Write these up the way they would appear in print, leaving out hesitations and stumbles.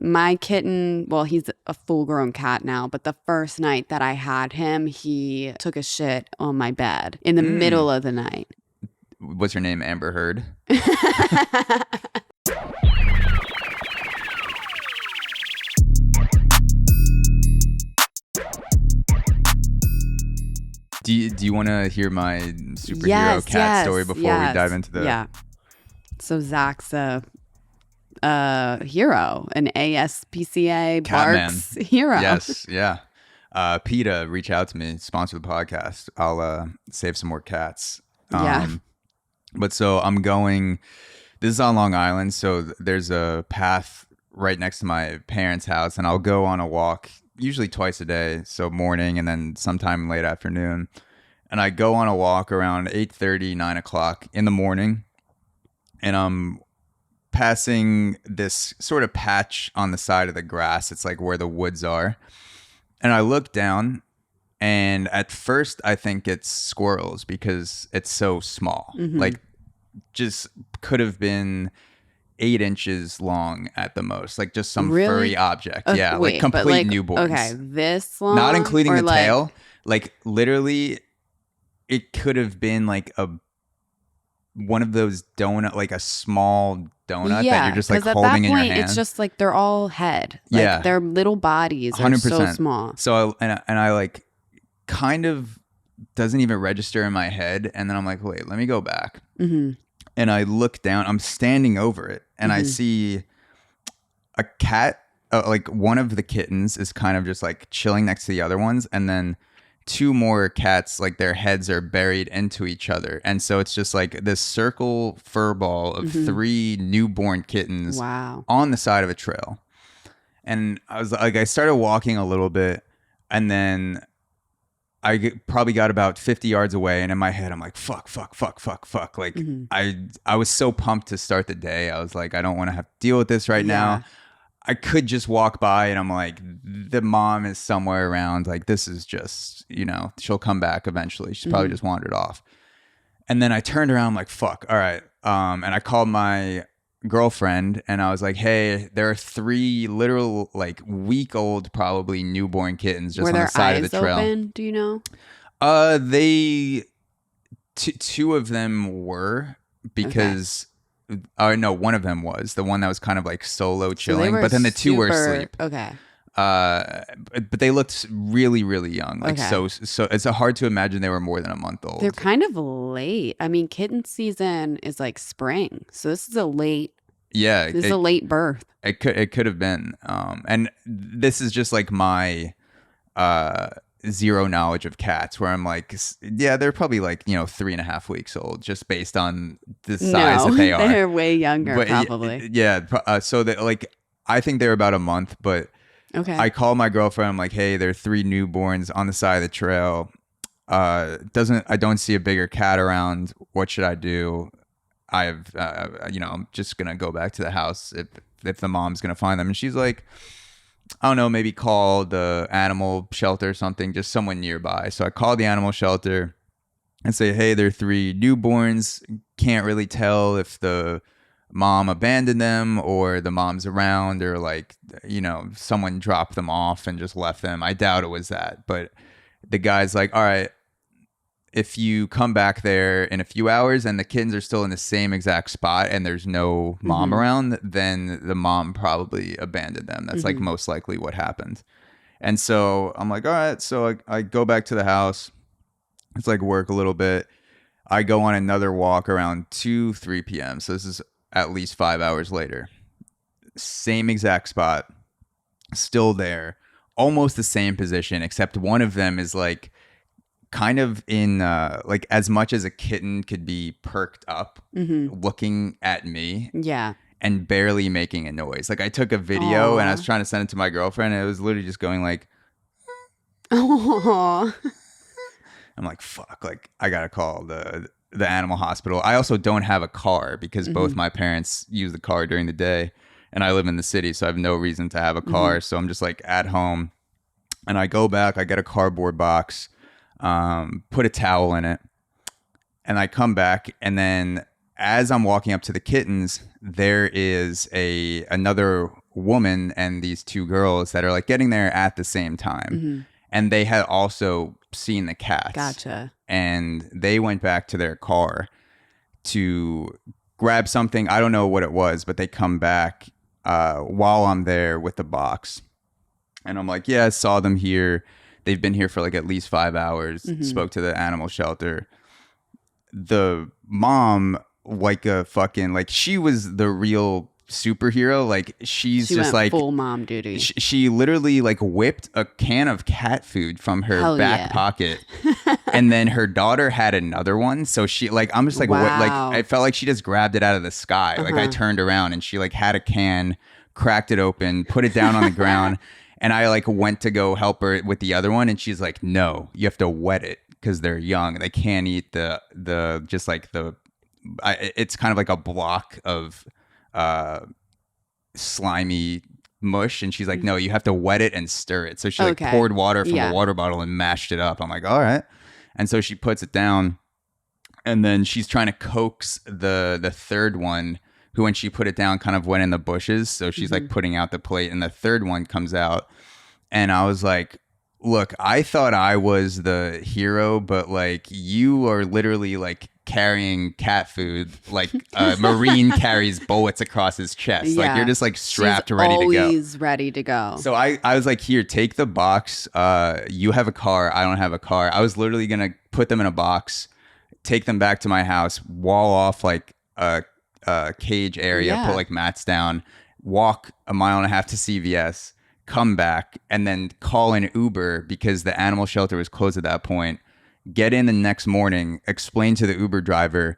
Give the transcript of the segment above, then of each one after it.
My kitten, well, he's a full-grown cat now, but the first night that I had him, he took a shit on my bed in the middle of the night. What's her name? Amber Heard? Do you want to hear my superhero cat story before we dive into the... Yeah. So Zach's a hero, an ASPCA Barks hero. Yes, yeah. PETA, reach out to me, sponsor the podcast. I'll save some more cats. But so I'm going... This is on Long Island, so there's a path right next to my parents' house, and I'll go on a walk usually twice a day, so morning and then sometime late afternoon. And I go on a walk around 8:30, 9 o'clock in the morning, and I'm passing this sort of patch on the side of the grass. It's like where the woods are. And I look down, and at first I think it's squirrels because it's so small. Mm-hmm. Like, just could have been 8 inches long at the most, like just some furry object. Yeah, wait, like complete newborns. Okay, this long, not including the tail. Like literally, it could have been like one of those donut, like a small donut that you're just like holding in your hand. It's just like they're all head. Like, their little bodies are 100%. So small. So I like kind of doesn't even register in my head, and then I'm like, wait, let me go back. Mm-hmm. And I look down, I'm standing over it, and I see a cat, like one of the kittens is kind of just like chilling next to the other ones. And then 2 more cats, like their heads are buried into each other. And so it's just like this circle fur ball of 3 newborn kittens on the side of a trail. And I was like, I started walking a little bit, and then I probably got about 50 yards away, and in my head, I'm like, fuck. Like, I was so pumped to start the day. I was like, I don't want to have to deal with this right now. I could just walk by, and I'm like, the mom is somewhere around. Like, this is just, she'll come back eventually. She's probably just wandered off. And then I turned around, I'm like, fuck, all right. And I called my girlfriend, and I was like, hey, there are 3 literal, like, week-old, probably newborn kittens just on the side of the trail. Open? Do you know? Two of them were, because no, one of them was the one that was kind of like solo chilling, but then the 2 were asleep. Okay. But they looked really, really young. Like, so it's hard to imagine they were more than a month old. They're kind of late. I mean, kitten season is like spring, so this is a late. Yeah, this is a late birth. It could have been. And this is just like my zero knowledge of cats, where I'm like, yeah, they're probably like 3.5 weeks old, just based on the size that they are. They're way younger, probably. Yeah. So that, like, I think they're about a month, but. Okay. I call my girlfriend. I'm like, hey, there are 3 newborns on the side of the trail. I don't see a bigger cat around. What should I do? I'm just gonna go back to the house if the mom's gonna find them. And she's like, I don't know, maybe call the animal shelter or something, just someone nearby. So I call the animal shelter and say, hey, there are 3 newborns. Can't really tell if the mom abandoned them or the mom's around, or like, someone dropped them off and just left them. I doubt it was that. But the guy's like, all right, if you come back there in a few hours and the kittens are still in the same exact spot and there's no mom around, then the mom probably abandoned them. That's like most likely what happened. And so I'm like, all right. So I go back to the house. It's like work a little bit. I go on another walk around 2-3 p.m. So this is at least 5 hours later. Same exact spot. Still there. Almost the same position, except one of them is like kind of in like as much as a kitten could be perked up, looking at me. Yeah. And barely making a noise. Like, I took a video and I was trying to send it to my girlfriend, and it was literally just going like, oh. I'm like, fuck, like, I gotta call the animal hospital. I also don't have a car because both my parents use the car during the day, and I live in the city, so I have no reason to have a car. So I'm just like at home, and I go back, I get a cardboard box, put a towel in it, and I come back, and then as I'm walking up to the kittens, there is another woman and these two girls that are like getting there at the same time. And they had also seen the cats. Gotcha. And they went back to their car to grab something. I don't know what it was, but they come back while I'm there with the box. And I'm like, yeah, I saw them here. They've been here for like at least 5 hours. Spoke to the animal shelter. The mom, like a fucking, like she was the real superhero. Like she just went like full mom duty. She literally like whipped a can of cat food from her back pocket. And then her daughter had another one. So she like, I'm just like, what? Like I felt like she just grabbed it out of the sky. Like I turned around and she like had a can, cracked it open, put it down on the ground. And I like went to go help her with the other one. And she's like, no, you have to wet it because they're young. They can't eat the just like it's kind of like a block of slimy mush. And she's like, no, you have to wet it and stir it. So she like poured water from a water bottle and mashed it up. I'm like, all right. And so she puts it down, and then she's trying to coax the third one, who when she put it down kind of went in the bushes. So she's like putting out the plate, and the third one comes out. And I was like, look, I thought I was the hero, but like you are literally like carrying cat food like a Marine carries bullets across his chest. Like you're just like strapped, ready to go. Always ready to go. So I was like, here, take the box. You have a car. I don't have a car. I was literally going to put them in a box, take them back to my house, wall off like a cage area, put like mats down, walk 1.5 miles to CVS, come back, and then call an Uber because the animal shelter was closed at that point. Get in the next morning, explain to the Uber driver,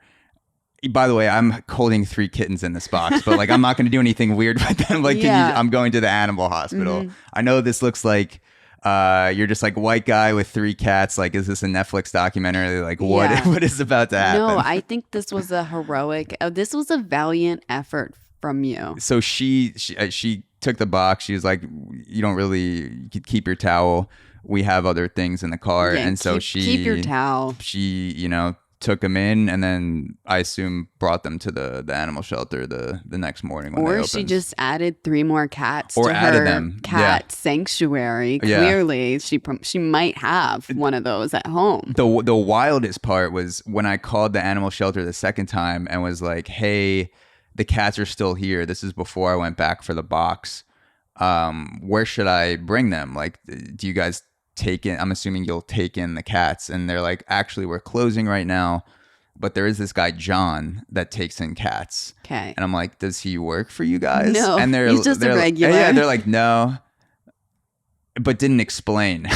by the way, I'm holding 3 kittens in this box, but like I'm not going to do anything weird with them. Like I'm going to the animal hospital. I know this looks like you're just like white guy with 3 cats. Like, is this a Netflix documentary? Like, what is about to happen? No, I think this was a heroic. This was a valiant effort from you. So she took the box. She was like, you don't really, you could keep your towel. We have other things in the car. And so keep your towel. She, took them in, and then I assume brought them to the animal shelter the next morning when they opened. Or she just added 3 more cats to her cat sanctuary. Clearly, she might have one of those at home. The wildest part was when I called the animal shelter the second time and was like, hey, the cats are still here. This is before I went back for the box. Where should I bring them? Like, do you guys I'm assuming you'll take in the cats? And they're like, actually, we're closing right now, but there is this guy John that takes in cats. Okay. And I'm like, does he work for you guys? No, and he's just a regular. Yeah, they're like, no, but didn't explain.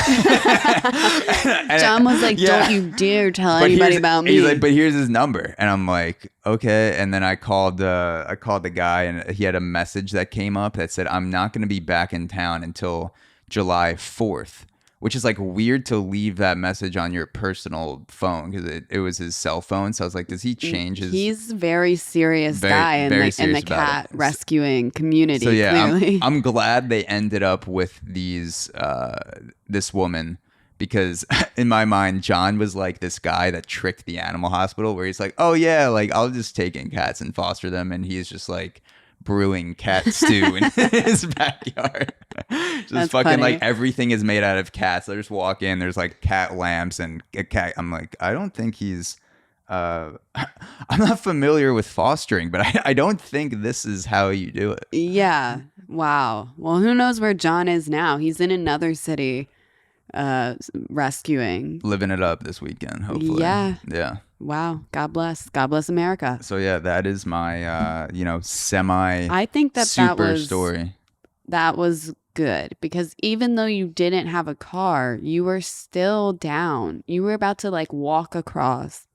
John was like, don't you dare tell anybody about me. He's like, but here's his number. And I'm like, okay. And then I called the guy, and he had a message that came up that said, I'm not going to be back in town until July 4th. Which is like weird to leave that message on your personal phone, because it was his cell phone. So I was like, does he change his? He's a very serious guy in the cat rescuing community. So yeah, clearly. I'm glad they ended up with this woman, because in my mind, John was like this guy that tricked the animal hospital, where he's like, oh yeah, like I'll just take in cats and foster them, and he's just like brewing cat stew in his backyard. Just fucking funny. Like everything is made out of cats. I just walk in, there's like cat lamps and a cat. I'm like, I don't think he's I'm not familiar with fostering, but I don't think this is how you do it. Yeah. Wow. Well, who knows where John is now? He's in another city rescuing. Living it up this weekend, hopefully. Yeah. Wow. God bless. God bless America. So yeah, that is my semi I think that was story. That was good, because even though you didn't have a car, you were still down. You were about to like walk across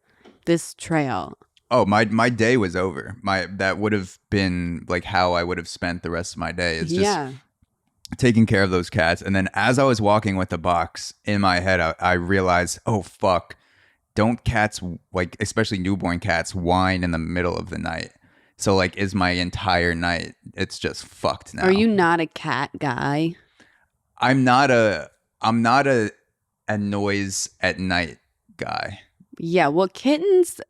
this trail. Oh, my day was over. That would have been like how I would have spent the rest of my day. It's just taking care of those cats. And then as I was walking with the box in my head, I realized, oh fuck, don't cats, like especially newborn cats, whine in the middle of the night? So like, is my entire night, it's just fucked now. Are you not a cat guy? I'm not a noise at night guy. Yeah, well, kittens,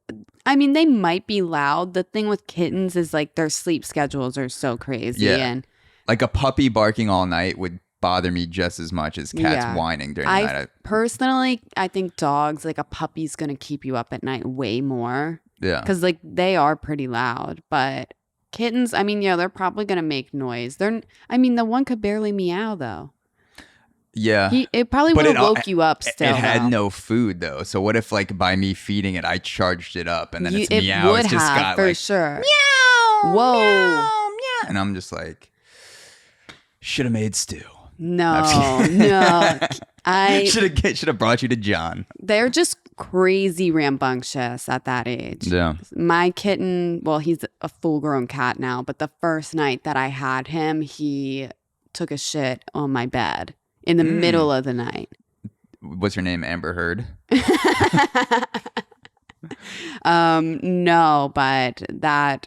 I mean, they might be loud. The thing with kittens is like their sleep schedules are so crazy. And Like a puppy barking all night would bother me just as much as cats Yeah. whining during the night. Personally, I think dogs, like a puppy's going to keep you up at night way more. Yeah. Because like they are pretty loud. But kittens, I mean, yeah, they're probably going to make noise. I mean, the one could barely meow though. Yeah. It probably But would have woke you up still. It had though. no food though. So what if like by me feeding it, I charged it up and then its It meow would it's just have, got for like sure. meow, Whoa. meow, meow. And I'm just like, should have made stew. No, no. Should have brought you to John. They're just crazy rambunctious at that age. Yeah. My kitten, well, he's a full-grown cat now, but the first night that I had him, he took a shit on my bed in the middle of the night. What's her name? Amber Heard? No, but that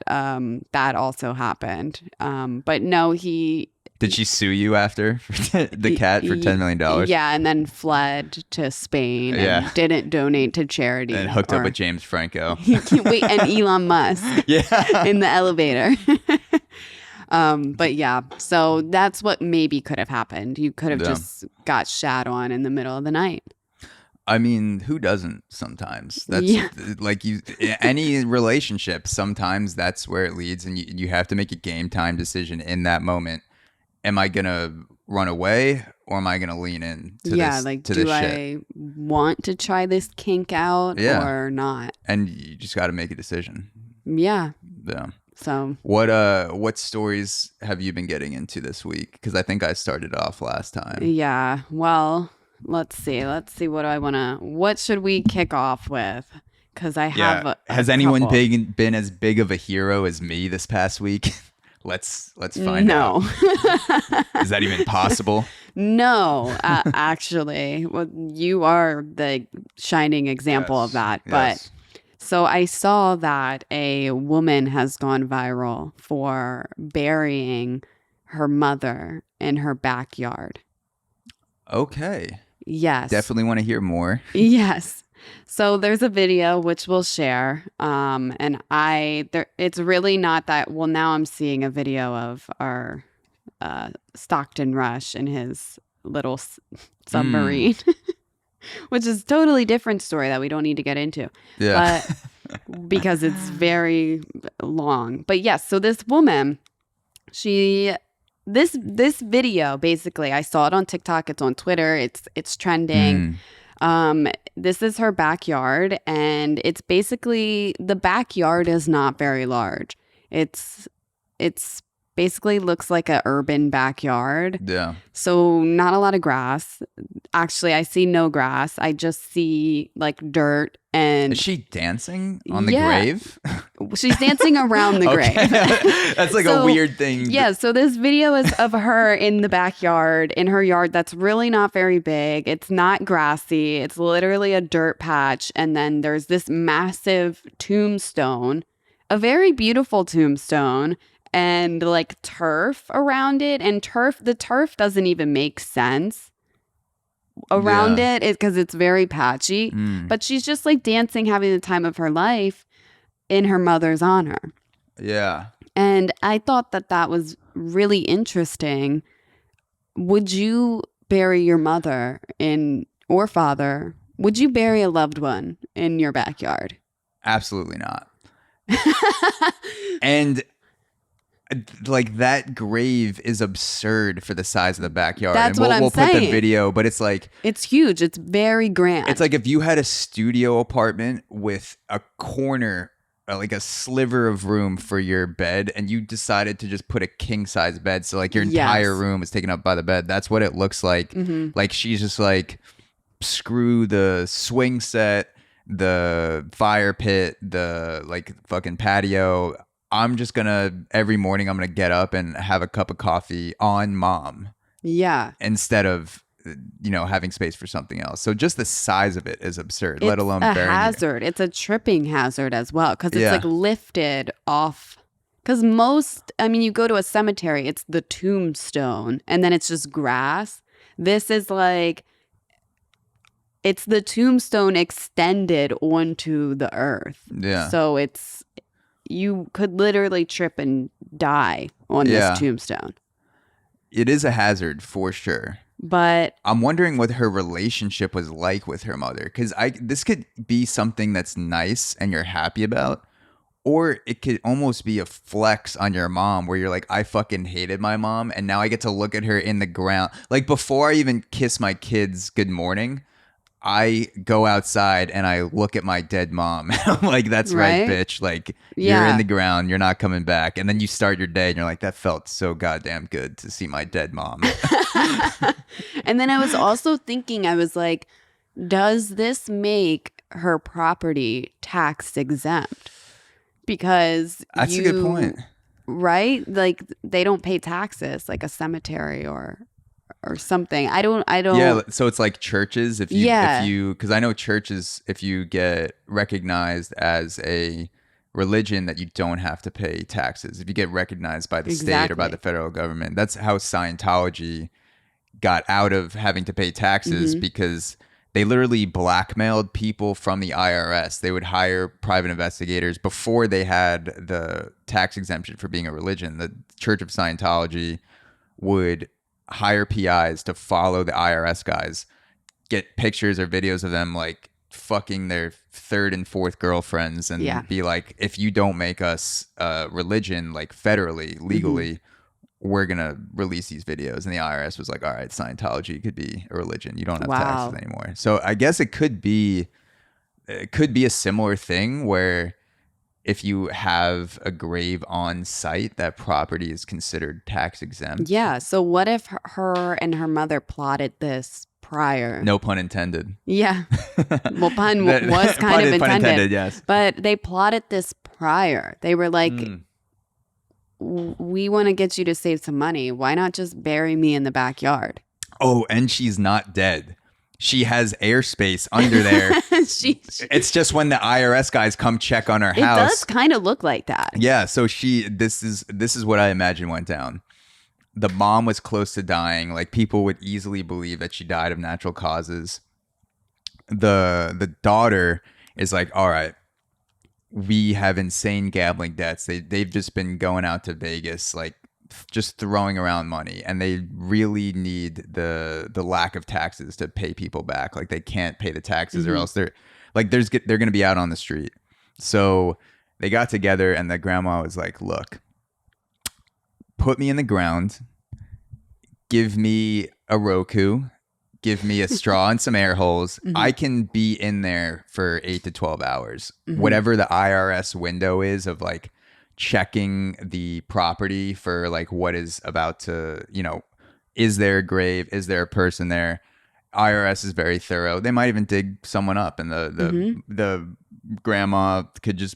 also happened. But no, Did she sue you after the cat for $10 million? Yeah, and then fled to Spain and didn't donate to charity. And hooked up with James Franco. Wait, and Elon Musk. Yeah. In the elevator. But yeah, so that's what maybe could have happened. You could have just got shat on in the middle of the night. I mean, who doesn't sometimes? That's like any relationship, sometimes that's where it leads, and you have to make a game time decision in that moment. Am I going to run away or am I going to lean in to this, like, to do this I shit? want to try this kink out or not? And you just got to make a decision. Yeah. Yeah. So what stories have you been getting into this week? Because I think I started off last time. Yeah. Well, let's see what should we kick off with? Because I have has anyone been as big of a hero as me this past week? Let's find out. Is that even possible? No, actually. Well, you are the shining example of that. But so I saw that a woman has gone viral for burying her mother in her backyard. Okay. Yes. Definitely want to hear more. Yes. So there's a video which we'll share. And it's really not that. Well, now I'm seeing a video of our Stockton Rush in his little submarine, which is a totally different story that we don't need to get into. Yeah. But because it's very long. But yes, so this woman, this video, basically, I saw it on TikTok. It's on Twitter. It's trending. This is her backyard, and it's basically, the backyard is not very large. It's basically looks like an urban backyard. Yeah. So not a lot of grass. Actually, I see no grass. I just see like dirt. And is she dancing on the grave? She's dancing around the grave. That's like a weird thing. Yeah, so this video is of her in the backyard, in her yard that's really not very big. It's not grassy. It's literally a dirt patch. And then there's this massive tombstone, a very beautiful tombstone, and like turf around it. And the turf doesn't even make sense around it because it's very patchy. But she's just like dancing, having the time of her life in her mother's honor. Yeah. And I thought that was really interesting. Would you bury your mother or father? Would you bury a loved one in your backyard? Absolutely not. And like that grave is absurd for the size of the backyard. That's and what I'm we'll saying. Put the video, but it's like, it's huge. It's very grand. It's like if you had a studio apartment with a corner, like a sliver of room for your bed, and you decided to just put a king size bed, so like your entire room is taken up by the bed. That's what it looks like. Like she's just like, screw the swing set, the fire pit, the like fucking patio. I'm just every morning I'm gonna get up and have a cup of coffee on mom. Yeah. Instead of, having space for something else. So just the size of it is absurd, let alone burying a hazard. It's a tripping hazard as well, because it's like lifted off. Because you go to a cemetery, it's the tombstone and then it's just grass. This is like, it's the tombstone extended onto the earth. Yeah. So you could literally trip and die on this tombstone. It is a hazard for sure. But I'm wondering what her relationship was like with her mother, because this could be something that's nice and you're happy about, or it could almost be a flex on your mom where you're like, I fucking hated my mom and now I get to look at her in the ground. Like before I even kiss my kids good morning, I go outside and I look at my dead mom. I'm like, that's right, right? bitch. Like you're in Yeah. the ground, you're not coming back. And then you start your day and you're like, that felt so goddamn good to see my dead mom. And then I was also thinking, I was like, does this make her property tax exempt? Because That's a good point. right? Like they don't pay taxes like a cemetery or something. I don't Yeah, so it's like churches. Yeah. if you, because I know churches, if you get recognized as a religion, that you don't have to pay taxes. If you get recognized by the state or by Exactly. the federal government, that's how Scientology got out of having to pay taxes, Mm-hmm. because they literally blackmailed people from the IRS. They would hire private investigators before they had the tax exemption for being a religion. The Church of Scientology would hire PIs to follow the IRS guys, get pictures or videos of them like fucking their third and fourth girlfriends, Yeah. and be like, if you don't make us a religion, like federally, legally, we're gonna release these videos. And the IRS was like, all right, Scientology could be a religion, you don't have taxes Wow. anymore. So I guess it could be a similar thing where if you have a grave on site, that property is considered tax exempt. Yeah. So what if her and her mother plotted this prior? No pun intended. Yeah. Well, pun That- was kind of pun intended. yes. But they plotted this prior. They were like, Mm. we want to get you to save some money. Why not just bury me in the backyard? Oh, and she's not dead. She has airspace under there. she, It's just when the IRS guys come check on her it house. does kind of look like that. Yeah, so this is what I imagine went down. The mom was close to dying. Like people would easily believe that she died of natural causes. The daughter is like, all right, we have insane gambling debts. They've just been going out to Vegas, like just throwing around money, and they really need the lack of taxes to pay people back. Like they can't pay the taxes, or else they're going to be out on the street. So they got together, and the grandma was like, look, put me in the ground, give me a Roku, give me a straw and some air holes. I can be in there for 8 to 12 hours. Whatever the IRS window is of like checking the property for like what is about to, is there a grave? Is there a person there? IRS is very thorough. They might even dig someone up, and the grandma could just,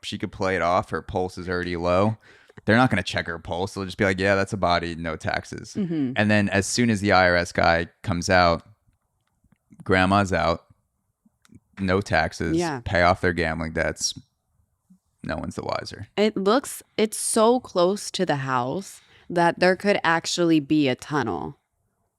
she could play it off. Her pulse is already low. They're not going to check her pulse. They'll just be like, yeah, that's a body, no taxes. And then as soon as the IRS guy comes out, grandma's out, no taxes, Yeah. pay off their gambling debts. No one's the wiser. It's so close to the house that there could actually be a tunnel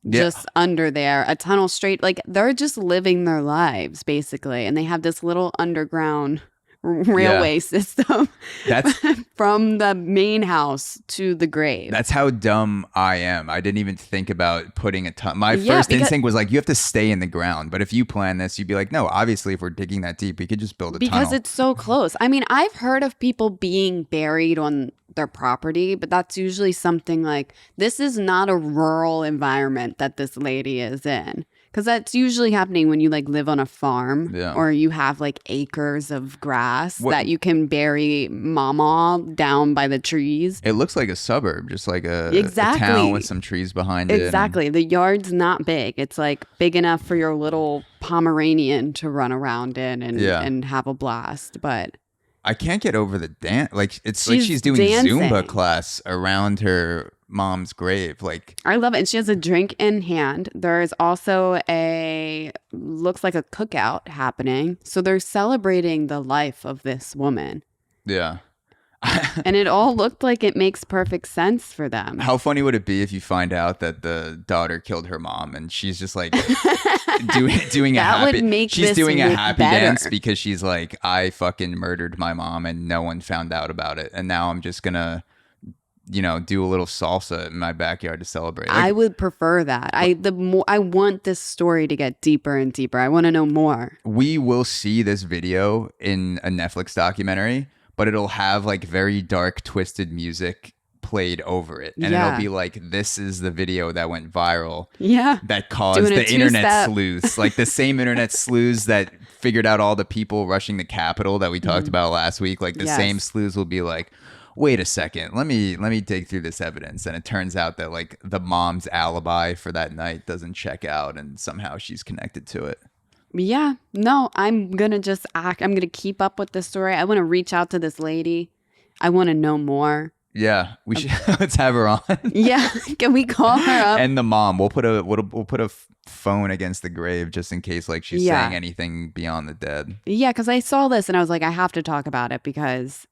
Yeah. just under there, a tunnel straight. Like they're just living their lives basically. And they have this little underground railway system That's from the main house to the grave. That's how dumb I am. I didn't even think about putting a ton. My Yeah, first because- instinct was like, you have to stay in the ground. But if you plan this, you'd be like, no, obviously, if we're digging that deep, we could just build a Because tunnel. it's so close. I mean, I've heard of people being buried on their property, but that's usually something like, this is not a rural environment that this lady is in. Because that's usually happening when you like live on a farm, Yeah. or you have like acres of grass What- that you can bury mama down by the trees. It looks like a suburb, just like a Exactly. town with some trees behind it. Exactly. The yard's not big. It's like big enough for your little Pomeranian to run around in Yeah. and have a blast. But I can't get over the dance. Like it's like She's she's doing dancing. Zumba class around her mom's grave. Like I love it. And she has a drink in hand. There's also looks like a cookout happening. So they're celebrating the life of this woman. yeah. And it all looked like it makes perfect sense for them. How funny would it be if you find out that the daughter killed her mom and she's just like doing a That would happy make she's this doing a look happy better. dance because she's like, I fucking murdered my mom and no one found out about it, and now I'm just gonna do a little salsa in my backyard to celebrate. I Like, would prefer that. I want this story to get deeper and deeper. I want to know more. we will see this video in a Netflix documentary, but it'll have like very dark, twisted music played over it. And it'll Yeah. be like, this is the video that went viral Yeah. that caused Doing a the internet two-step. sleuths. Like the same internet sleuths that figured out all the people rushing the Capitol that we talked about last week. Like the Yes. same sleuths will be like, wait a second, let me dig through this evidence. And it turns out that like the mom's alibi for that night doesn't check out and somehow she's connected to it. Yeah. No, I'm going to just act. I'm going to keep up with this story. I want to reach out to this lady. I want to know more. Yeah, we should let's have her on. Yeah. Can we call her up? And the mom, we'll put a phone against the grave just in case like she's Yeah. saying anything beyond the dead. Yeah, because I saw this and I was like, I have to talk about it because,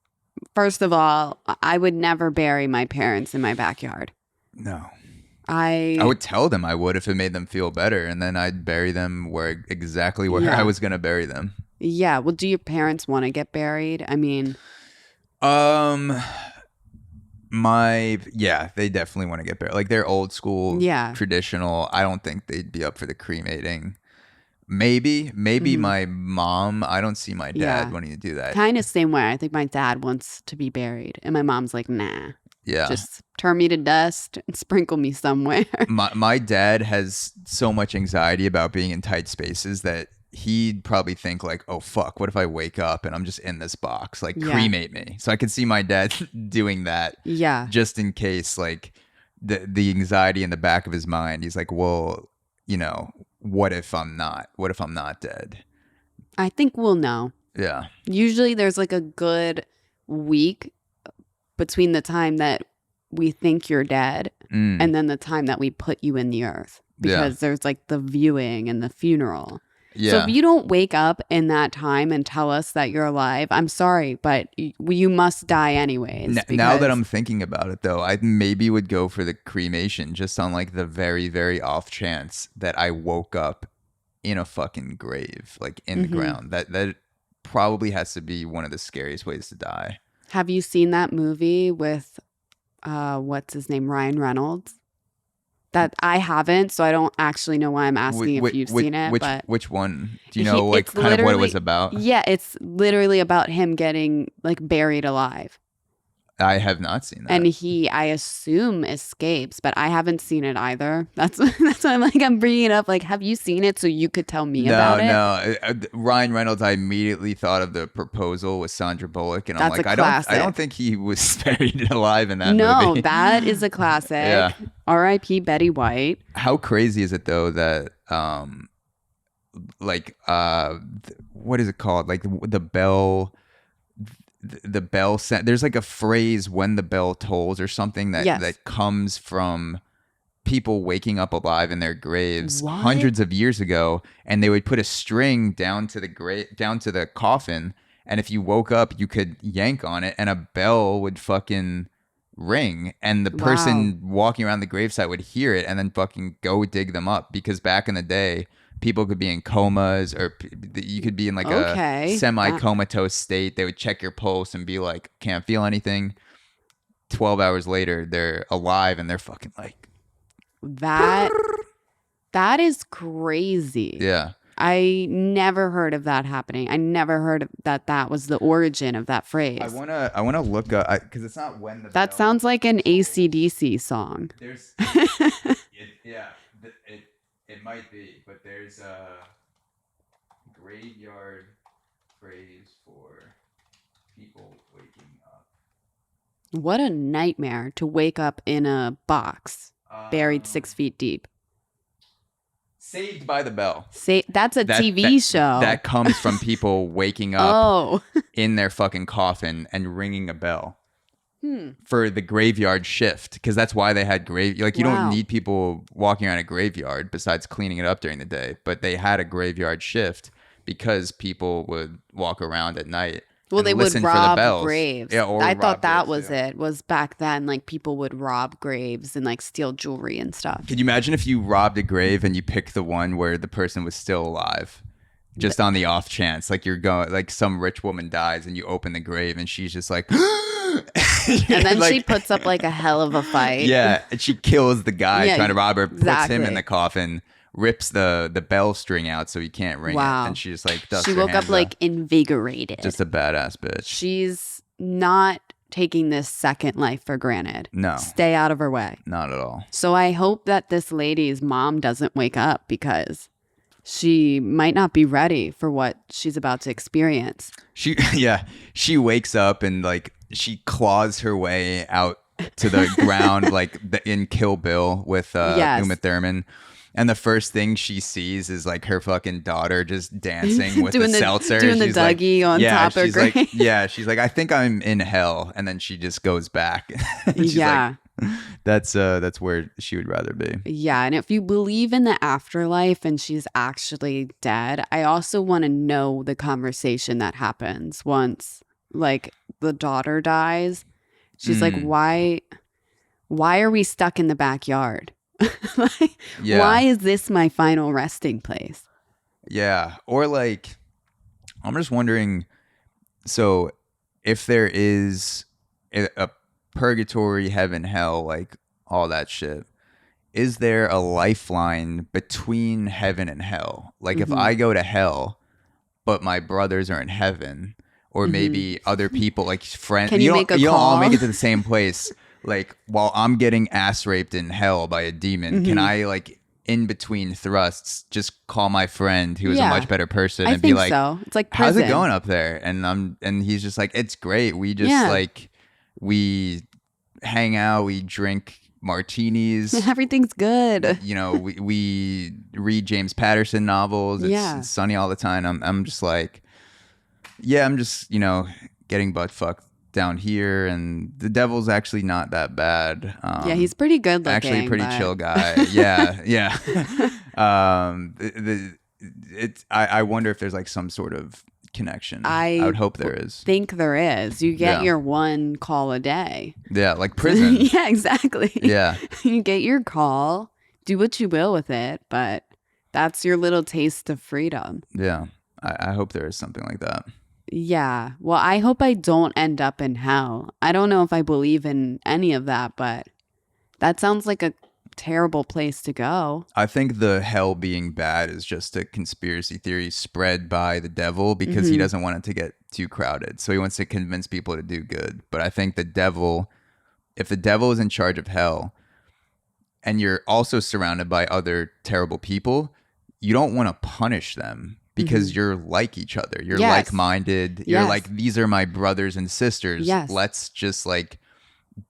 first of all, I would never bury my parents in my backyard. No. I would tell them I would if it made them feel better, and then I'd bury them exactly where Yeah. I was gonna bury them. Yeah. Well, do your parents want to get buried? I mean, They definitely want to get buried. Like they're old school, Yeah. traditional. I don't think they'd be up for the cremating. Maybe my mom. I don't see my dad Yeah. wanting to do that. kind of same way. I think my dad wants to be buried, and my mom's like, nah, Yeah. just turn me to dust and sprinkle me somewhere. My dad has so much anxiety about being in tight spaces that he'd probably think like, oh fuck, what if I wake up and I'm just in this box? Like Yeah. cremate me. So I could see my dad doing that Yeah. just in case, like the anxiety in the back of his mind. He's like, well, what if I'm not dead? I think we'll know. Yeah. Usually there's like a good week between the time that we think you're dead Mm. and then the time that we put you in the earth, Yeah. because there's like the viewing and the funeral. Yeah. So if you don't wake up in that time and tell us that you're alive, I'm sorry, but you must die anyways. Now because- that I'm thinking about it, though, I maybe would go for the cremation just on like the very, very off chance that I woke up in a fucking grave, like in the Mhm. ground. That probably has to be one of the scariest ways to die. Have you seen that movie with what's his name, Ryan Reynolds? That I haven't, so I don't actually know why I'm asking if you've seen it. But which one? Do you know it's kind of what it was literally- about? yeah, it's literally about him getting like buried alive. I have not seen that. And he, I assume, escapes, but I haven't seen it either. That's why I'm bringing it up. Like, have you seen it so you could tell me about it? No. Ryan Reynolds, I immediately thought of The Proposal with Sandra Bullock, and I'm That's a like, classic. I don't think he was buried alive in that No, movie. that is a classic. Yeah. R.I.P. Betty White. How crazy is it though that what is it called? Like the bell. The bell there's like a phrase, when the bell tolls or something, that Yes. that comes from people waking up alive in their graves What? hundreds of years ago, and they would put a string down to the coffin, and if you woke up you could yank on it and a bell would fucking ring, and the person walking around the gravesite would hear it and then fucking go dig them up, because back in the day people could be in comas, or you could be in like Okay. a semi-comatose state. They would check your pulse and be like, can't feel anything. 12 hours later, they're alive and they're fucking like, That is crazy. yeah. I never heard of that happening. I never heard that was the origin of that phrase. I wanna look up, because it's not when the That bell- sounds like an AC/DC song. There's it might be, but there's a graveyard phrase for people waking up. What a nightmare to wake up in a box buried 6 feet deep. Saved by the Bell. That's a That- TV show. That comes from people waking up oh. in their fucking coffin and ringing a bell for the graveyard shift, because that's why they had you Wow. don't need people walking around a graveyard besides cleaning it up during the day, but they had a graveyard shift because people would walk around at night. Well, and they would listen for the rob bells. graves. Yeah, or I rob thought that graves, was yeah. it. Was back then, like people would rob graves and like steal jewelry and stuff. Could you imagine if you robbed a grave and you picked the one where the person was still alive? Just on the off chance, like you're going, like some rich woman dies and you open the grave and she's just like, And then she Like, puts up like a hell of a fight. yeah, and she kills the guy Yeah, trying to rob her, puts him exactly. in the coffin, rips the bell string out so he can't ring it, Wow. and she just like dusts She her woke up hands like off. invigorated. Just a badass bitch. She's not taking this second life for granted. No. Stay out of her way. Not at all. So I hope that this lady's mom doesn't wake up because she might not be ready for what she's about to experience. She wakes up and like she claws her way out to the ground like in Kill Bill with Yes. Uma Thurman. And the first thing she sees is like her fucking daughter just dancing with Doing the the- seltzer. doing the She's like, Dougie on top of her she's like, grave. yeah, she's like, I think I'm in hell. And then she just goes back. She's Yeah. like, that's where she would rather be. Yeah. And if you believe in the afterlife and she's actually dead, I also want to know the conversation that happens once like the daughter dies. She's like, why are we stuck in the backyard? Like, Yeah. why is this my final resting place? Yeah. Or like, I'm just wondering, so if there is a purgatory, heaven, hell, like all that shit, is there a lifeline between heaven and hell? Like if I go to hell, but my brothers are in heaven, or maybe other people, like friends, Can you make a you don't all call? make it to the same place. Like while I'm getting ass raped in hell by a demon, can I like in between thrusts just call my friend who is a Yeah. much better person I and be think like, so. It's like how's prison. it going up there? And he's just like, it's great. We just Yeah. like we hang out, we drink martinis. Everything's good. You know, we read James Patterson novels. It's sunny all the time. I'm just like, yeah, I'm just, you know, getting butt fucked down here, and the devil's actually not that bad. Yeah, he's pretty good looking. Actually a pretty but- chill guy. Yeah. I wonder if there's like some sort of connection. I would hope there is. Think there is. You get Yeah. your one call a day. Yeah, like prison. Yeah, exactly. Yeah. You get your call, do what you will with it, but that's your little taste of freedom. Yeah. I hope there is something like that. Yeah. Well, I hope I don't end up in hell. I don't know if I believe in any of that, but that sounds like a terrible place to go. I think the hell being bad is just a conspiracy theory spread by the devil because he doesn't want it to get too crowded. So he wants to convince people to do good. But I think the devil, if the devil is in charge of hell and you're also surrounded by other terrible people, you don't want to punish them because you're like each other. You're Yes. like-minded. You're Yes. like, these are my brothers and sisters. Yes. Let's just like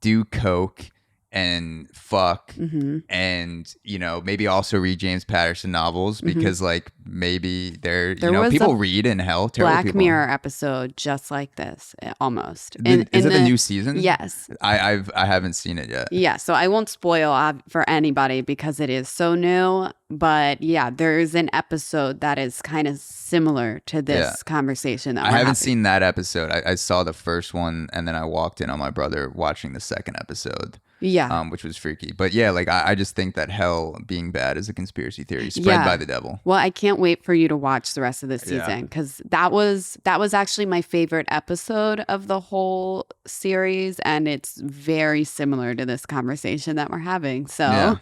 do coke and fuck Mm-hmm. and, you know, maybe also read James Patterson novels because like maybe There you know, was people a read in hell. Terrible Black people. Mirror episode just like this, almost. Is it the new season? Yes. I haven't seen it yet. Yeah, so I won't spoil for anybody because it is so new. But yeah, there's an episode that is kind of similar to this conversation that I we're haven't having. seen that episode. I saw the first one and then I walked in on my brother watching the second episode. Yeah. Which was freaky. But yeah, like I just think that hell being bad is a conspiracy theory spread by the devil. Well, I can't wait for you to watch the rest of the Yeah. season because that was actually my favorite episode of the whole series, and it's very similar to this conversation that we're having. So,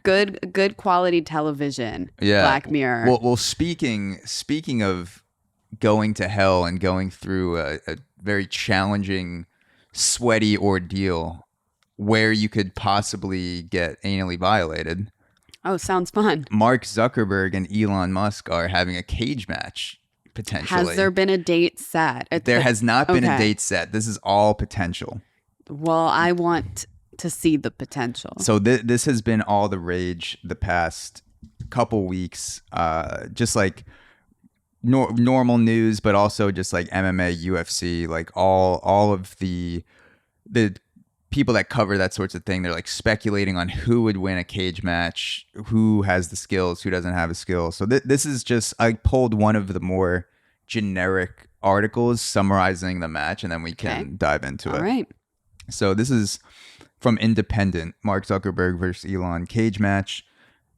good quality television. Yeah. Black Mirror. Well, speaking of going to hell and going through a very challenging, sweaty ordeal where you could possibly get anally violated. Oh, sounds fun. Mark Zuckerberg and Elon Musk are having a cage match potentially. Has there been a date set? There has not been a Okay. date set. This is all potential. Well, I want to see the potential. So this has been all the rage the past couple weeks. Just like normal news, but also just like MMA, UFC, like all of the people that cover that sorts of thing. They're like speculating on who would win a cage match, who has the skills, who doesn't have a skill. So this is just, I pulled one of the more generic articles summarizing the match, and then we can dive into it. All right. So this is from Independent, Mark Zuckerberg versus Elon cage match.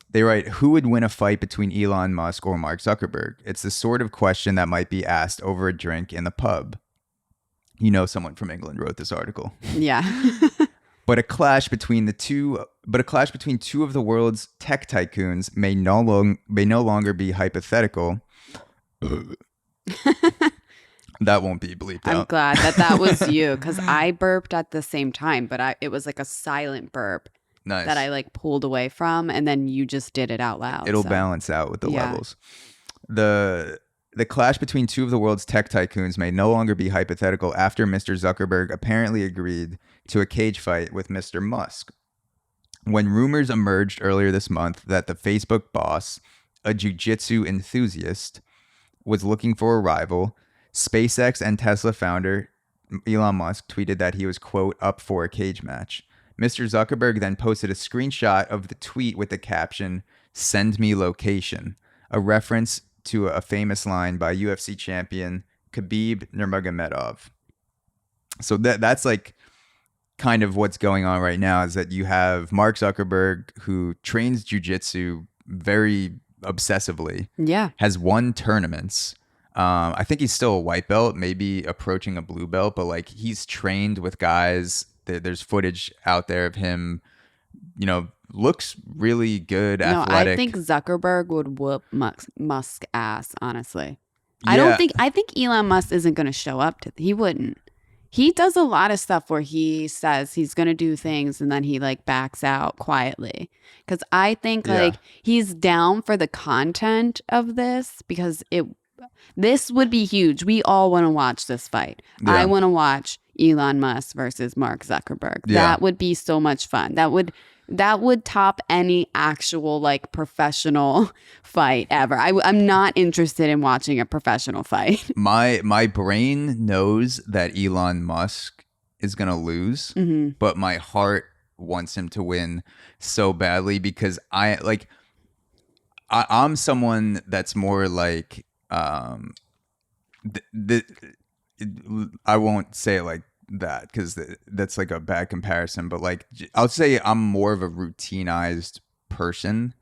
They write, who would win a fight between Elon Musk or Mark Zuckerberg? It's the sort of question that might be asked over a drink in the pub. Someone from England wrote this article. Yeah. But a clash between two of the world's tech tycoons may no longer be hypothetical. That won't be bleeped I'm out. glad that was you, because I burped at the same time, but it was like a silent burp. Nice. That I like pulled away from, and then you just did it out loud. It'll balance out with the levels. The clash between two of the world's tech tycoons may no longer be hypothetical after Mr. Zuckerberg apparently agreed to a cage fight with Mr. Musk. When rumors emerged earlier this month that the Facebook boss, a jiu-jitsu enthusiast, was looking for a rival, SpaceX and Tesla founder Elon Musk tweeted that he was, quote, up for a cage match. Mr. Zuckerberg then posted a screenshot of the tweet with the caption, "Send me location," a reference to a famous line by UFC champion Khabib Nurmagomedov. So that's like kind of what's going on right now, is that you have Mark Zuckerberg, who trains jiu-jitsu very obsessively. Yeah. Has won tournaments. I think he's still a white belt, maybe approaching a blue belt, but like he's trained with guys. There's footage out there of him, looks really good, athletic. I think Zuckerberg would whoop Musk ass, honestly. Yeah. I think Elon Musk isn't going to show up he wouldn't. He does a lot of stuff where he says he's going to do things and then he like backs out quietly. Because I think like he's down for the content of this, because this would be huge. We all want to watch this fight. Yeah. I want to watch Elon Musk versus Mark Zuckerberg. Yeah. That would be so much fun. That would top any actual like professional fight ever. I'm not interested in watching a professional fight. My brain knows that Elon Musk is gonna lose, but my heart wants him to win so badly, because I'm someone that's more like I won't say it like that, because that's like a bad comparison, but like I'll say I'm more of a routinized person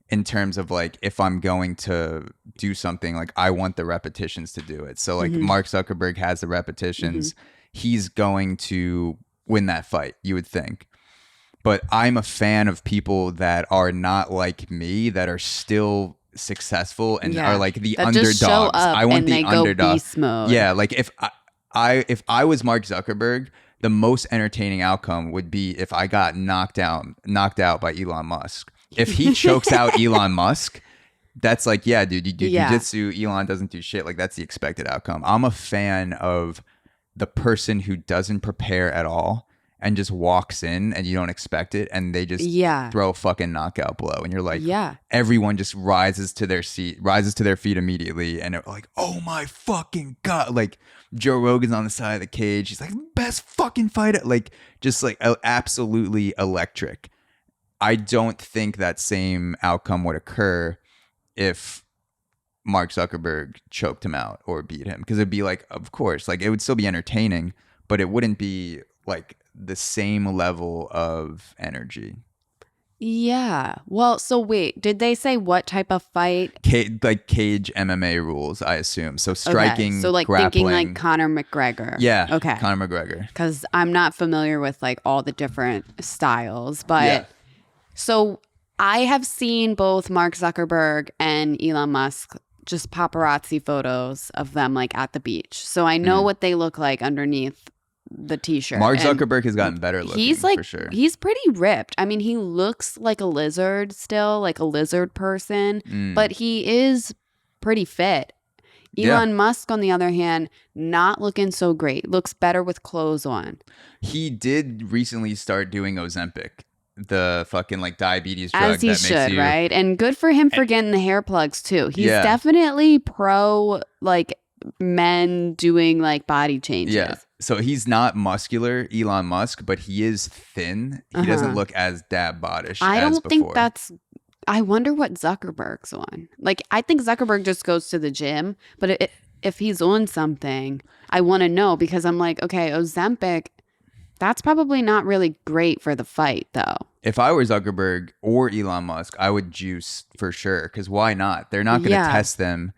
in terms of like, if I'm going to do something, like I want the repetitions to do it. So like Mark Zuckerberg has the repetitions, he's going to win that fight, you would think. But I'm a fan of people that are not like me, that are still successful and are like the underdogs. I want the underdog. Beast mode. Yeah, like if I was Mark Zuckerberg, the most entertaining outcome would be if I got knocked out by Elon Musk. If he chokes out Elon Musk, that's like, yeah, dude, you do jiu-jitsu, Elon doesn't do shit. Like, that's the expected outcome. I'm a fan of the person who doesn't prepare at all and just walks in and you don't expect it, and they just throw a fucking knockout blow, and you're like, everyone just rises to their feet immediately, and they're like, oh my fucking god, like Joe Rogan's on the side of the cage, he's like, best fucking fighter, like just like absolutely electric. I don't think that same outcome would occur if Mark Zuckerberg choked him out or beat him, because it'd be like, of course, like it would still be entertaining, but it wouldn't be like the same level of energy. Yeah. Well, so wait, did they say what type of fight? Like cage MMA rules, I assume. So striking, okay. So like grappling. Thinking like Conor McGregor. Yeah. Okay. Conor McGregor. Because I'm not familiar with like all the different styles, but so I have seen both Mark Zuckerberg and Elon Musk just paparazzi photos of them like at the beach. So I know what they look like underneath the t-shirt. Mark Zuckerberg has gotten better looking. He's like, for sure. He's pretty ripped. I mean, he looks like a lizard still, like a lizard person, but he is pretty fit. Elon Musk, on the other hand, not looking so great. Looks better with clothes on. He did recently start doing Ozempic, the fucking like diabetes drug. As he should, right? And good for him for getting the hair plugs too. He's definitely pro like men doing like body changes. Yeah. So he's not muscular, Elon Musk, but he is thin. He doesn't look as dad bodish. I don't think that's. I wonder what Zuckerberg's on. Like, I think Zuckerberg just goes to the gym, but if he's on something, I want to know, because I'm like, okay, Ozempic, that's probably not really great for the fight, though. If I were Zuckerberg or Elon Musk, I would juice for sure, because why not? They're not going to test them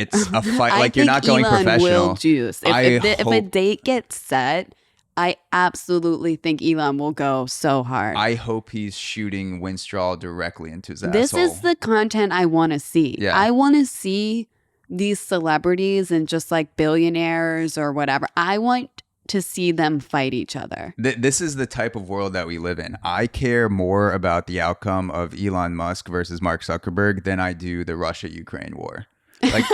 it's a fight. I Like you're think not going Elon will professional. juice. I If a hope date gets set, I absolutely think Elon will go so hard. I hope he's shooting Winstraw directly into his This is asshole. the content I want to see. Yeah. I want to see these celebrities and just like billionaires or whatever. I want to see them fight each other. This is the type of world that we live in. I care more about the outcome of Elon Musk versus Mark Zuckerberg than I do the Russia-Ukraine war. Like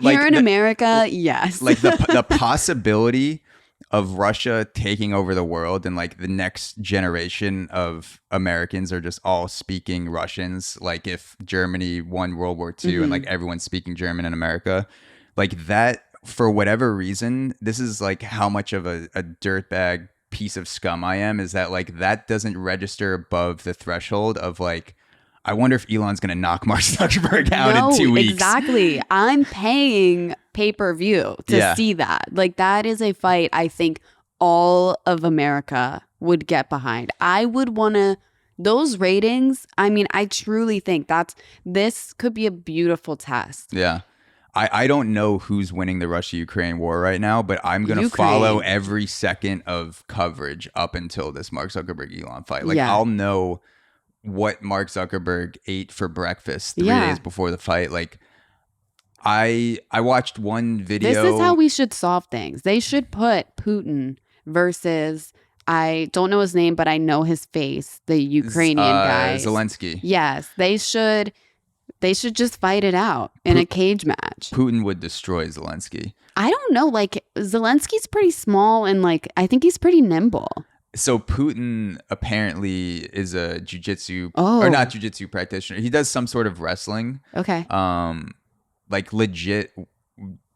Here in America, yes. like the possibility of Russia taking over the world and like the next generation of Americans are just all speaking Russians. Like if Germany won World War II and like everyone's speaking German in America, like that, for whatever reason, this is like how much of a dirtbag piece of scum I am, is that like that doesn't register above the threshold of like, I wonder if Elon's going to knock Mark Zuckerberg out in 2 weeks. Exactly. I'm paying pay-per-view to see that. Like that is a fight I think all of America would get behind. I would want to, those ratings, I mean, I truly think this could be a beautiful test. Yeah. I don't know who's winning the Russia-Ukraine war right now, but I'm going to follow every second of coverage up until this Mark Zuckerberg-Elon fight. Like I'll know what Mark Zuckerberg ate for breakfast 3 days before the fight. Like I watched one video. This is how we should solve things. They should put Putin versus, I don't know his name, but I know his face, the Ukrainian guy. Zelensky. Yes, they should just fight it out in a cage match. Putin would destroy Zelensky. I don't know. Like Zelensky's pretty small and like I think he's pretty nimble. So Putin apparently is a jujitsu or not jujitsu practitioner. He does some sort of wrestling. Okay. Like legit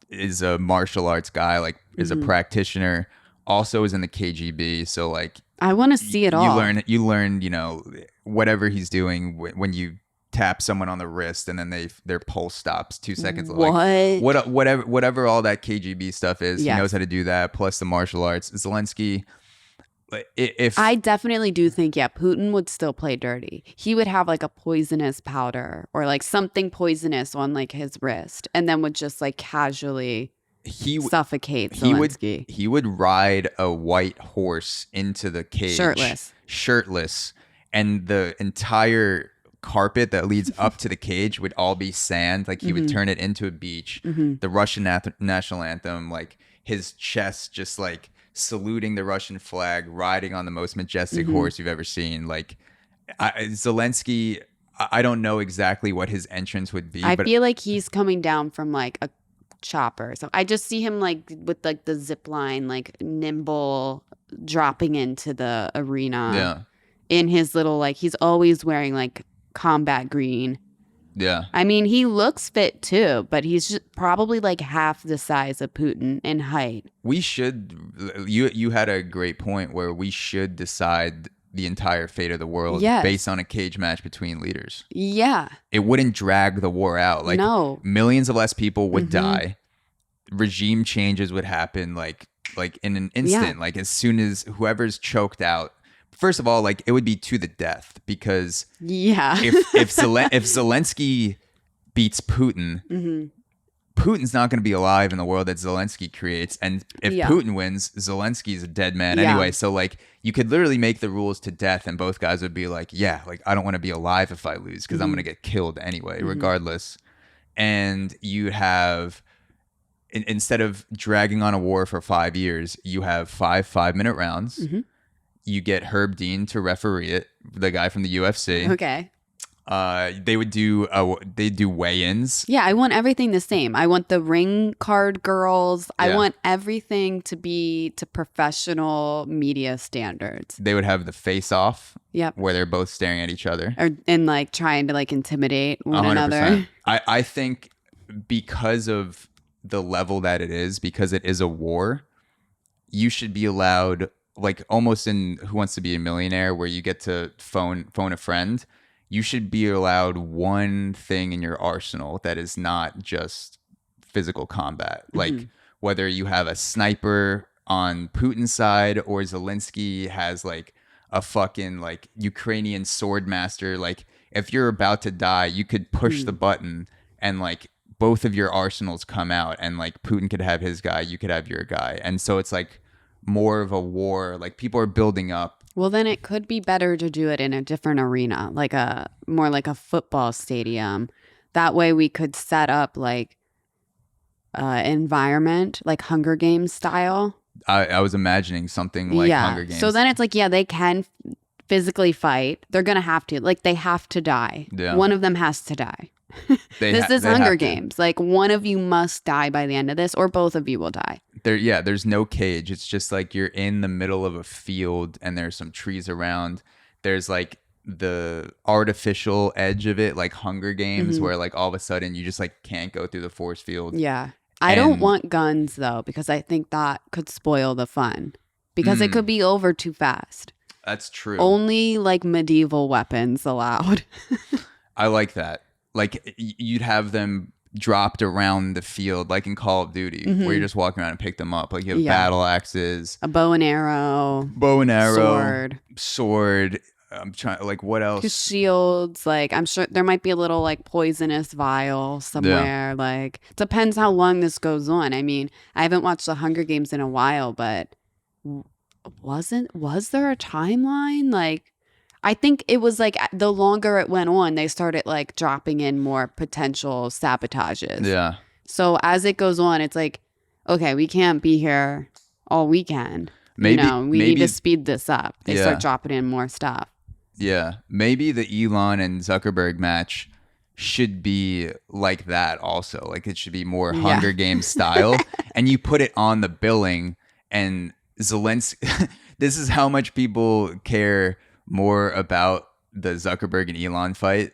is a martial arts guy. Like is a practitioner. Also is in the KGB. So like I want to see it all. You learn. You know whatever he's doing when you tap someone on the wrist and then their pulse stops 2 seconds. Like, whatever all that KGB stuff is, he knows how to do that. Plus the martial arts. Zelensky. If I definitely do think, Putin would still play dirty. He would have like a poisonous powder or like something poisonous on like his wrist, and then would just like casually suffocate Zelensky. He would ride a white horse into the cage, shirtless, and the entire carpet that leads up to the cage would all be sand. Like he would turn it into a beach. The Russian national anthem, like his chest just like saluting the Russian flag, riding on the most majestic horse you've ever seen. Like Zelensky, I don't know exactly what his entrance would be. I feel like he's coming down from like a chopper. So I just see him like with like the zip line, like nimble dropping into the arena. Yeah. In his little, like he's always wearing like combat green. Yeah. I mean, he looks fit too, but he's just probably like half the size of Putin in height. We should, you had a great point where we should decide the entire fate of the world based on a cage match between leaders. Yeah. It wouldn't drag the war out. Like millions of less people would die. Regime changes would happen like in an instant. Like as soon as whoever's choked out. First of all, like it would be to the death because if Zelensky beats Putin, Putin's not going to be alive in the world that Zelensky creates, and if Putin wins, Zelensky's a dead man anyway. So like you could literally make the rules to death, and both guys would be like, like I don't want to be alive if I lose because I'm going to get killed anyway, regardless. And you have instead of dragging on a war for 5 years, you have 5-minute rounds. You get Herb Dean to referee it, the guy from the UFC. Okay. They do weigh-ins. Yeah, I want everything the same. I want the ring card girls. I want everything to be to professional media standards. They would have the face-off. Yep. Where they're both staring at each other. And like trying to like intimidate one 100%. another. I think because of the level that it is, because it is a war, you should be allowed, like almost in Who Wants to Be a Millionaire, where you get to phone a friend, you should be allowed one thing in your arsenal that is not just physical combat. Like whether you have a sniper on Putin's side or Zelensky has like a fucking like Ukrainian sword master. Like if you're about to die, you could push the button and like both of your arsenals come out, and like Putin could have his guy, you could have your guy. And so it's like more of a war. Like people are building up. Well, then it could be better to do it in a different arena, like a more like a football stadium. That way we could set up like environment, like Hunger Games style. I was imagining something like Hunger Games. So then it's like, yeah, they can physically fight. They're going to have to. Like, they have to die. Yeah. One of them has to die. This is Hunger Games. Like, one of you must die by the end of this, or both of you will die. There's no cage. It's just like you're in the middle of a field and there's some trees around. There's like the artificial edge of it, like Hunger Games, where like all of a sudden you just like can't go through the force field. Yeah. I don't want guns, though, because I think that could spoil the fun. Because it could be over too fast. That's true. Only like medieval weapons allowed. I like that. Like you'd have them dropped around the field, like in Call of Duty, where you're just walking around and pick them up. Like you have battle axes, a bow and arrow, sword. I'm trying. Like what else? Shields. Like I'm sure there might be a little like poisonous vial somewhere. Yeah. Like depends how long this goes on. I mean, I haven't watched the Hunger Games in a while, but was there a timeline? Like, I think it was like the longer it went on, they started like dropping in more potential sabotages. Yeah. So as it goes on, it's like, okay, we can't be here all weekend. Maybe we need to speed this up. They start dropping in more stuff. Yeah. Maybe the Elon and Zuckerberg match should be like that also. Like it should be more Hunger Games style. And you put it on the billing, and Zelensky, this is how much people care more about the Zuckerberg and Elon fight.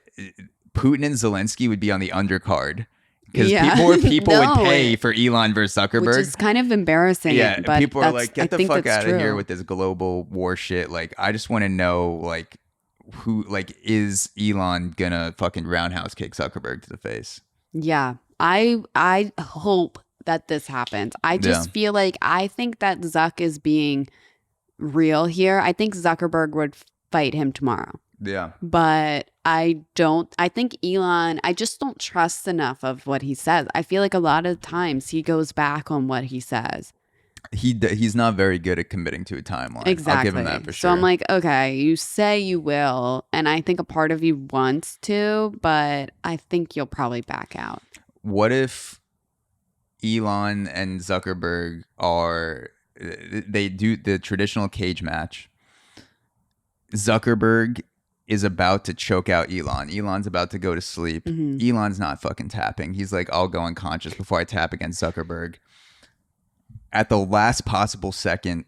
Putin and Zelensky would be on the undercard. Because people would pay for Elon versus Zuckerberg. Which is kind of embarrassing. Yeah, but people are like, get the fuck out of here with this global war shit. Like, I just want to know, like, who, like, is Elon gonna fucking roundhouse kick Zuckerberg to the face? Yeah, I hope that this happens. I just feel like, I think that Zuck is being real here. I think Zuckerberg would fight him tomorrow. Yeah. But I think Elon, I just don't trust enough of what he says. I feel like a lot of times he goes back on what he says. He's not very good at committing to a timeline. Exactly. I'll give him that for sure. So I'm like, okay, you say you will, and I think a part of you wants to, but I think you'll probably back out. What if Elon and Zuckerberg they do the traditional cage match? Zuckerberg is about to choke out Elon. Elon's about to go to sleep. Elon's not fucking tapping. He's like, I'll go unconscious before I tap against Zuckerberg. At the last possible second,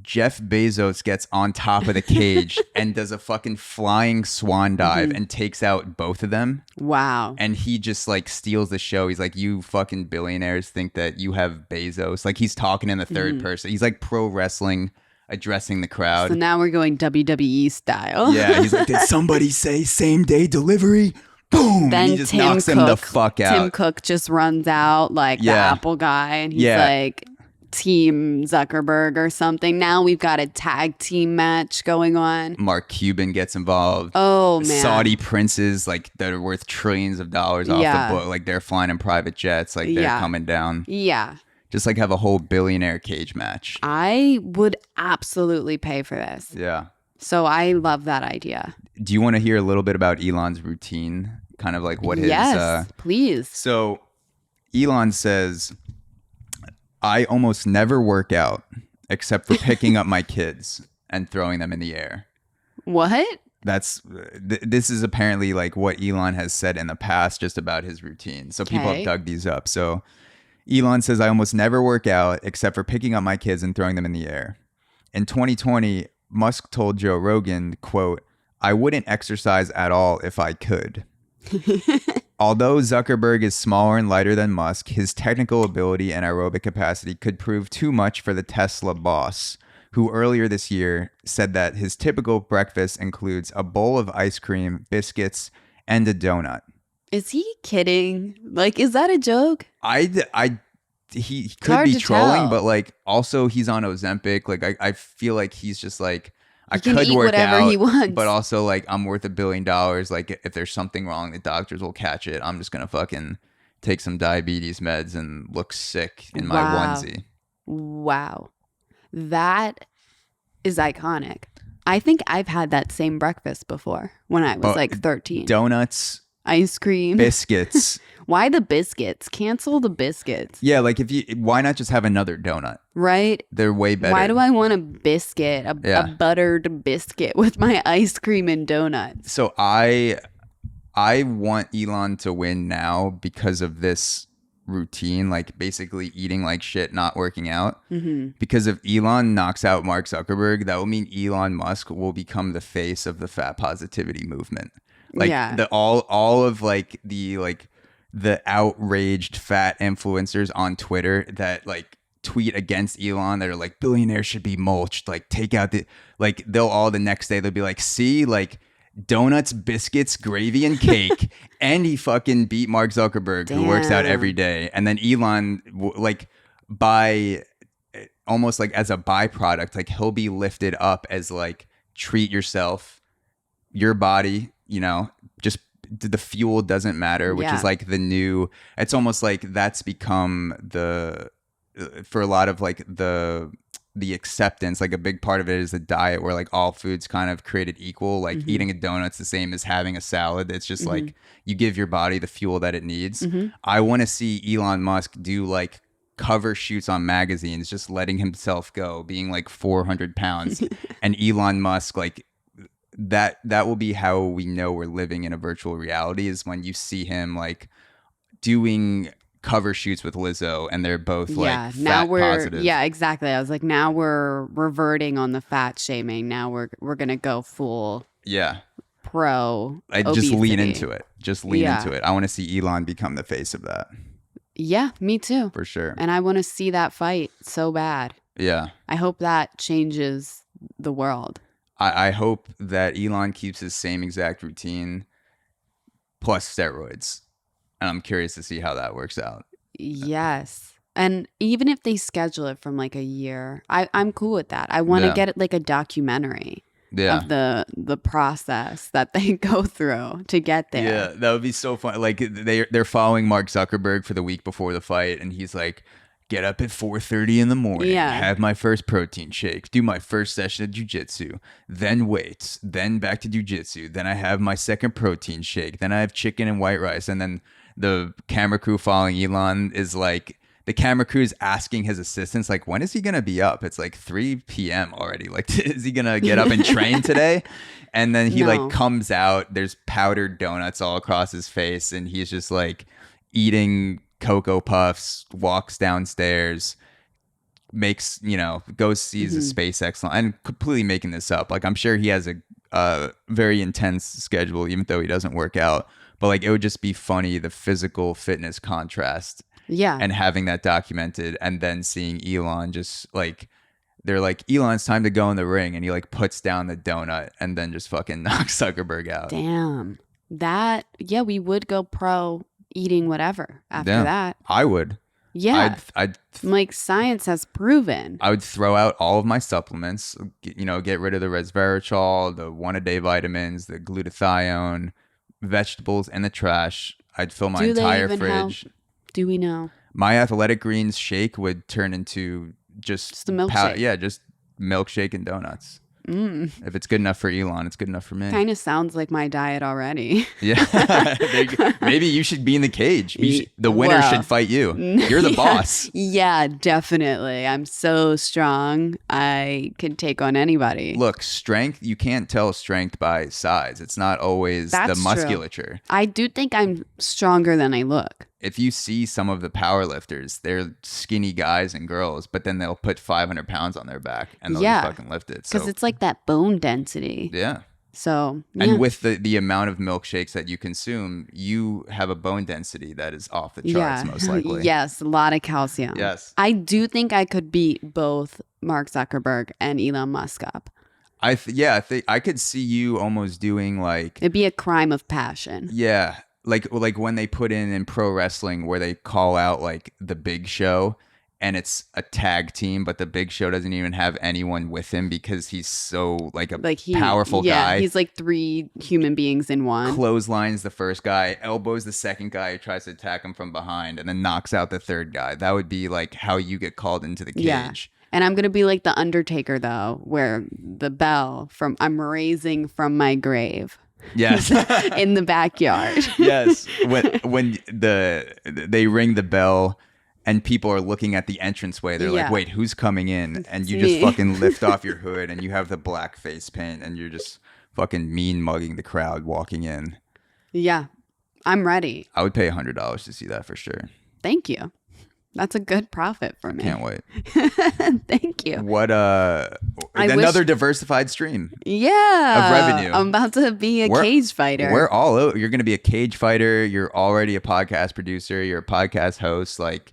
Jeff Bezos gets on top of the cage and does a fucking flying swan dive and takes out both of them. Wow. And he just like steals the show. He's like, you fucking billionaires think that you have Bezos. Like he's talking in the third person. He's like pro wrestling, addressing the crowd. So now we're going WWE style. Yeah, he's like, did somebody say same day delivery? Boom! Then he just knocks him the fuck out. Tim Cook just runs out like the Apple guy, and he's like, Team Zuckerberg or something. Now we've got a tag team match going on. Mark Cuban gets involved. Oh, man. Saudi princes, like, that are worth trillions of dollars off the book. Like, they're flying in private jets. Like, they're coming down. Yeah. Just, like, have a whole billionaire cage match. I would absolutely pay for this. Yeah. So I love that idea. Do you want to hear a little bit about Elon's routine? Kind of like what his... Yes, please. So, Elon says... I almost never work out except for picking up my kids and throwing them in the air. What? This is apparently like what Elon has said in the past just about his routine. So people have dug these up. So Elon says, I almost never work out except for picking up my kids and throwing them in the air. In 2020, Musk told Joe Rogan, quote, I wouldn't exercise at all if I could. Although Zuckerberg is smaller and lighter than Musk, his technical ability and aerobic capacity could prove too much for the Tesla boss, who earlier this year said that his typical breakfast includes a bowl of ice cream, biscuits, and a donut. Is he kidding? Like, is that a joke? He could be trolling, but like also he's on Ozempic. Like I feel like he's just like, I could work out, he wants. But also like I'm worth $1 billion. Like if there's something wrong, the doctors will catch it. I'm just gonna fucking take some diabetes meds and look sick in my Wow. onesie. Wow. That is iconic. I think I've had that same breakfast before when I was Oh, like 13. Donuts, Ice cream. biscuits. Why the biscuits? Cancel the biscuits. Yeah, like why not just have another donut? Right? They're way better. Why do I want a biscuit, a buttered biscuit with my ice cream and donuts? So I want Elon to win now because of this routine, like basically eating like shit, not working out. Mm-hmm. Because if Elon knocks out Mark Zuckerberg, that will mean Elon Musk will become the face of the fat positivity movement. Like all of the outraged fat influencers on Twitter that like tweet against Elon that are like billionaires should be mulched, like take out the, like they'll all the next day they'll be like, see, like donuts, biscuits, gravy, and cake, and he fucking beat Mark Zuckerberg, who works out every day. And then Elon, like by almost like as a byproduct, like he'll be lifted up as like treat yourself, your body, you know, just the fuel doesn't matter, which is like the new. It's almost like that's become the for a lot of like the acceptance, like a big part of it is the diet where like all foods kind of created equal, like eating a donut's the same as having a salad. It's just like you give your body the fuel that it needs. I want to see Elon Musk do like cover shoots on magazines, just letting himself go, being like 400 pounds and Elon Musk, like that will be how we know we're living in a virtual reality, is when you see him like doing cover shoots with Lizzo and they're both like fat positive. Yeah, exactly. I was like, now we're reverting on the fat shaming. Now we're gonna go full pro obesity. Just lean into it. Just lean into it. I want to see Elon become the face of that. Yeah, me too. For sure. And I want to see that fight so bad. Yeah. I hope that changes the world. I hope that Elon keeps his same exact routine plus steroids. And I'm curious to see how that works out. Yes. And even if they schedule it from like a year, I'm cool with that. I want to get it like a documentary of the process that they go through to get there. Yeah, that would be so fun. Like they're following Mark Zuckerberg for the week before the fight, and he's like, get up at 4:30 in the morning, have my first protein shake, do my first session of jiu-jitsu, then weights, then back to jiu-jitsu, then I have my second protein shake, then I have chicken and white rice. And then the camera crew following Elon is like, the camera crew is asking his assistants, like, when is he going to be up? It's like 3 p.m. already. Like, is he going to get up and train today? And then he like comes out, there's powdered donuts all across his face, and he's just like eating Cocoa Puffs, walks downstairs, makes, goes sees a SpaceX, and completely making this up. Like, I'm sure he has a very intense schedule, even though he doesn't work out. But like, it would just be funny, the physical fitness contrast. Yeah. And having that documented, and then seeing Elon just like, they're like, Elon's time to go in the ring. And he like puts down the donut and then just fucking knocks Zuckerberg out. Damn. We would go pro eating whatever after that. I would. Yeah. I'd like, science has proven. I would throw out all of my supplements, get rid of the resveratrol, the one-a-day vitamins, the glutathione, vegetables, and the trash. I'd fill my entire fridge. Do we know? My Athletic Greens shake would turn into just a milkshake. Just milkshake and donuts. If it's good enough for Elon, it's good enough for me. Kind of sounds like my diet already. Yeah. Maybe you should be in the cage. The winner should fight you. You're the boss. Yeah, definitely. I'm so strong. I could take on anybody. Look, strength, you can't tell strength by size. It's not always the musculature. True. I do think I'm stronger than I look. If you see some of the power lifters, they're skinny guys and girls, but then they'll put 500 pounds on their back and they'll just fucking lift it. Because it's like that bone density. Yeah. So, and with the amount of milkshakes that you consume, you have a bone density that is off the charts, most likely. Yes, a lot of calcium. Yes. I do think I could beat both Mark Zuckerberg and Elon Musk up. I think I could see you almost doing like... It'd be a crime of passion. Yeah. Like when they put in pro wrestling where they call out like the Big Show and it's a tag team, but the Big Show doesn't even have anyone with him because he's so like a powerful guy. He's like 3 human beings in one. Clotheslines the first guy, elbows the second guy who tries to attack him from behind, and then knocks out the third guy. That would be like how you get called into the cage. Yeah. And I'm going to be like the Undertaker, though, where the bell I'm raising from my grave. Yes. In the backyard. Yes. When they ring the bell and people are looking at the entranceway, they're like, wait, who's coming in? And you just fucking lift off your hood and you have the black face paint and you're just fucking mean mugging the crowd walking in. Yeah. I'm ready. I would pay $100 to see that for sure. Thank you. That's a good profit for me. Can't wait. Thank you. What another diversified stream. Yeah. Of revenue. I'm about to be a cage fighter. We're all over. You're going to be a cage fighter. You're already a podcast producer. You're a podcast host. Like,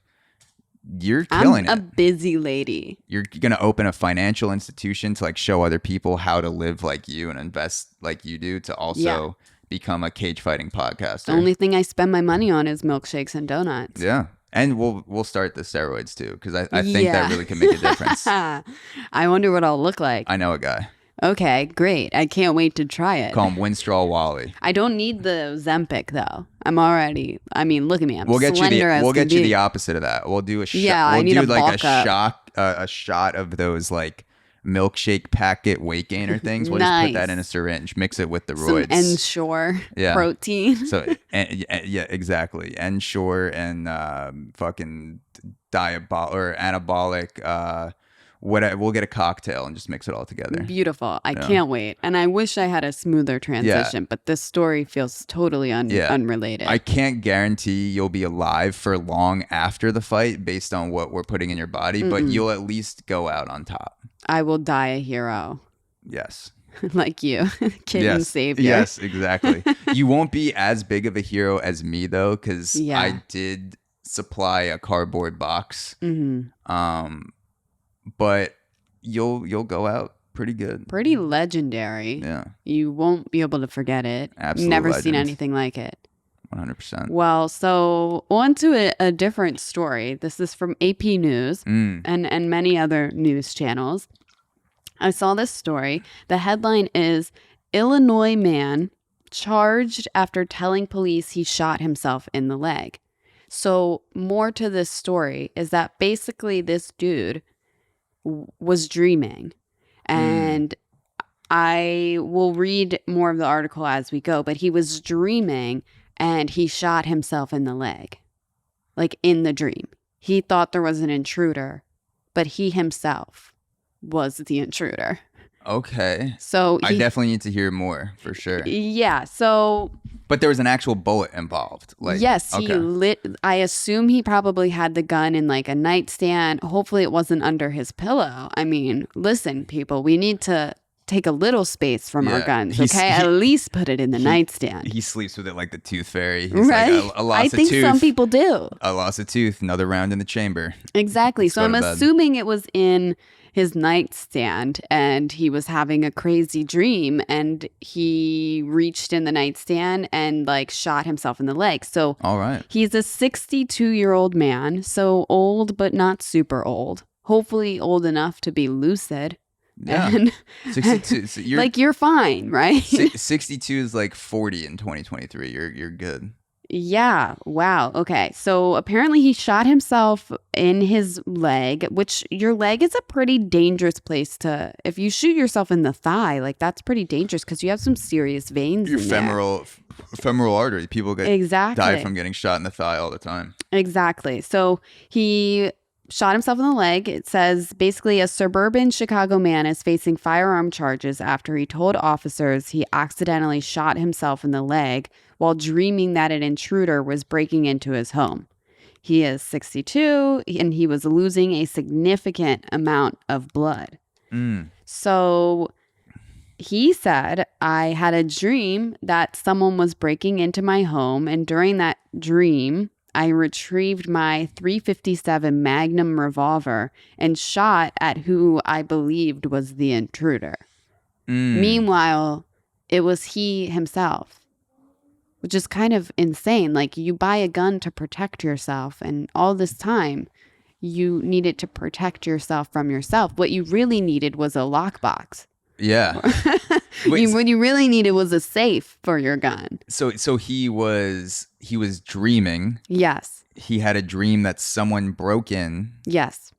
you're killing it. I'm a busy lady. You're going to open a financial institution to like show other people how to live like you and invest like you do to also become a cage fighting podcaster. The only thing I spend my money on is milkshakes and donuts. Yeah. And we'll start the steroids too, because I think that really can make a difference. I wonder what I'll look like. I know a guy. Okay, great. I can't wait to try it. Call him Winstraw Wally. I don't need the Zempic though. I'm already. I mean, look at me. I'm we'll get slender you as we'll can get you be. the opposite of that. We'll do a shot. Yeah, we'll I need do a like bulk a shot of those like milkshake packet weight gainer things. We'll Nice. just put that in a syrup, mix it with the Some roids. Ensure protein. So yeah, exactly. Ensure and fucking anabolic. We'll get a cocktail and just mix it all together. Beautiful. I can't wait. And I wish I had a smoother transition, but this story feels totally unrelated. I can't guarantee you'll be alive for long after the fight based on what we're putting in your body, but you'll at least go out on top. I will die a hero. Yes. Like you. Kid and savior. Yes, exactly. You won't be as big of a hero as me though, because I did supply a cardboard box. But you'll go out pretty good. Pretty legendary. Yeah. You won't be able to forget it. Absolutely. Never seen anything like it. 100%. Well, so on to a different story. This is from AP News and many other news channels. I saw this story. The headline is Illinois man charged after telling police he shot himself in the leg. So more to this story is that basically this dude was dreaming, and I will read more of the article as we go, but he was dreaming and he shot himself in the leg, like in the dream. He thought there was an intruder, but he himself was the intruder. Okay. So I definitely need to hear more for sure. Yeah. So. But there was an actual bullet involved. Like, yes, I assume he probably had the gun in like a nightstand. Hopefully it wasn't under his pillow. I mean, listen, people, we need to take a little space from our guns, okay? At least put it in the nightstand. He sleeps with it like the tooth fairy. He's right? Like, I lost a tooth. I think some people do. I lost a tooth. Another round in the chamber. Exactly. So I'm assuming it was in his nightstand and he was having a crazy dream and he reached in the nightstand and like shot himself in the leg. So all right. He's a 62-year-old man, so old but not super old. Hopefully old enough to be lucid. Yeah. And, 62. So you're fine, right? 62 is like 40 in 2023. You're good. Yeah. Wow. Okay. So apparently he shot himself in his leg, which your leg is a pretty dangerous place to, if you shoot yourself in the thigh, like that's pretty dangerous because you have some serious veins your in femoral artery. People die from getting shot in the thigh all the time. Exactly. So he shot himself in the leg. It says basically a suburban Chicago man is facing firearm charges after he told officers he accidentally shot himself in the leg while dreaming that an intruder was breaking into his home. He is 62 and he was losing a significant amount of blood. So he said, I had a dream that someone was breaking into my home, and during that dream, I retrieved my .357 Magnum revolver and shot at who I believed was the intruder. Meanwhile, it was he himself, which is kind of insane. Like, you buy a gun to protect yourself, and all this time, you needed to protect yourself from yourself. What you really needed was a lockbox. Yeah. Wait, What you really needed was a safe for your gun. so he was dreaming. Yes. He had a dream that someone broke in. Yes.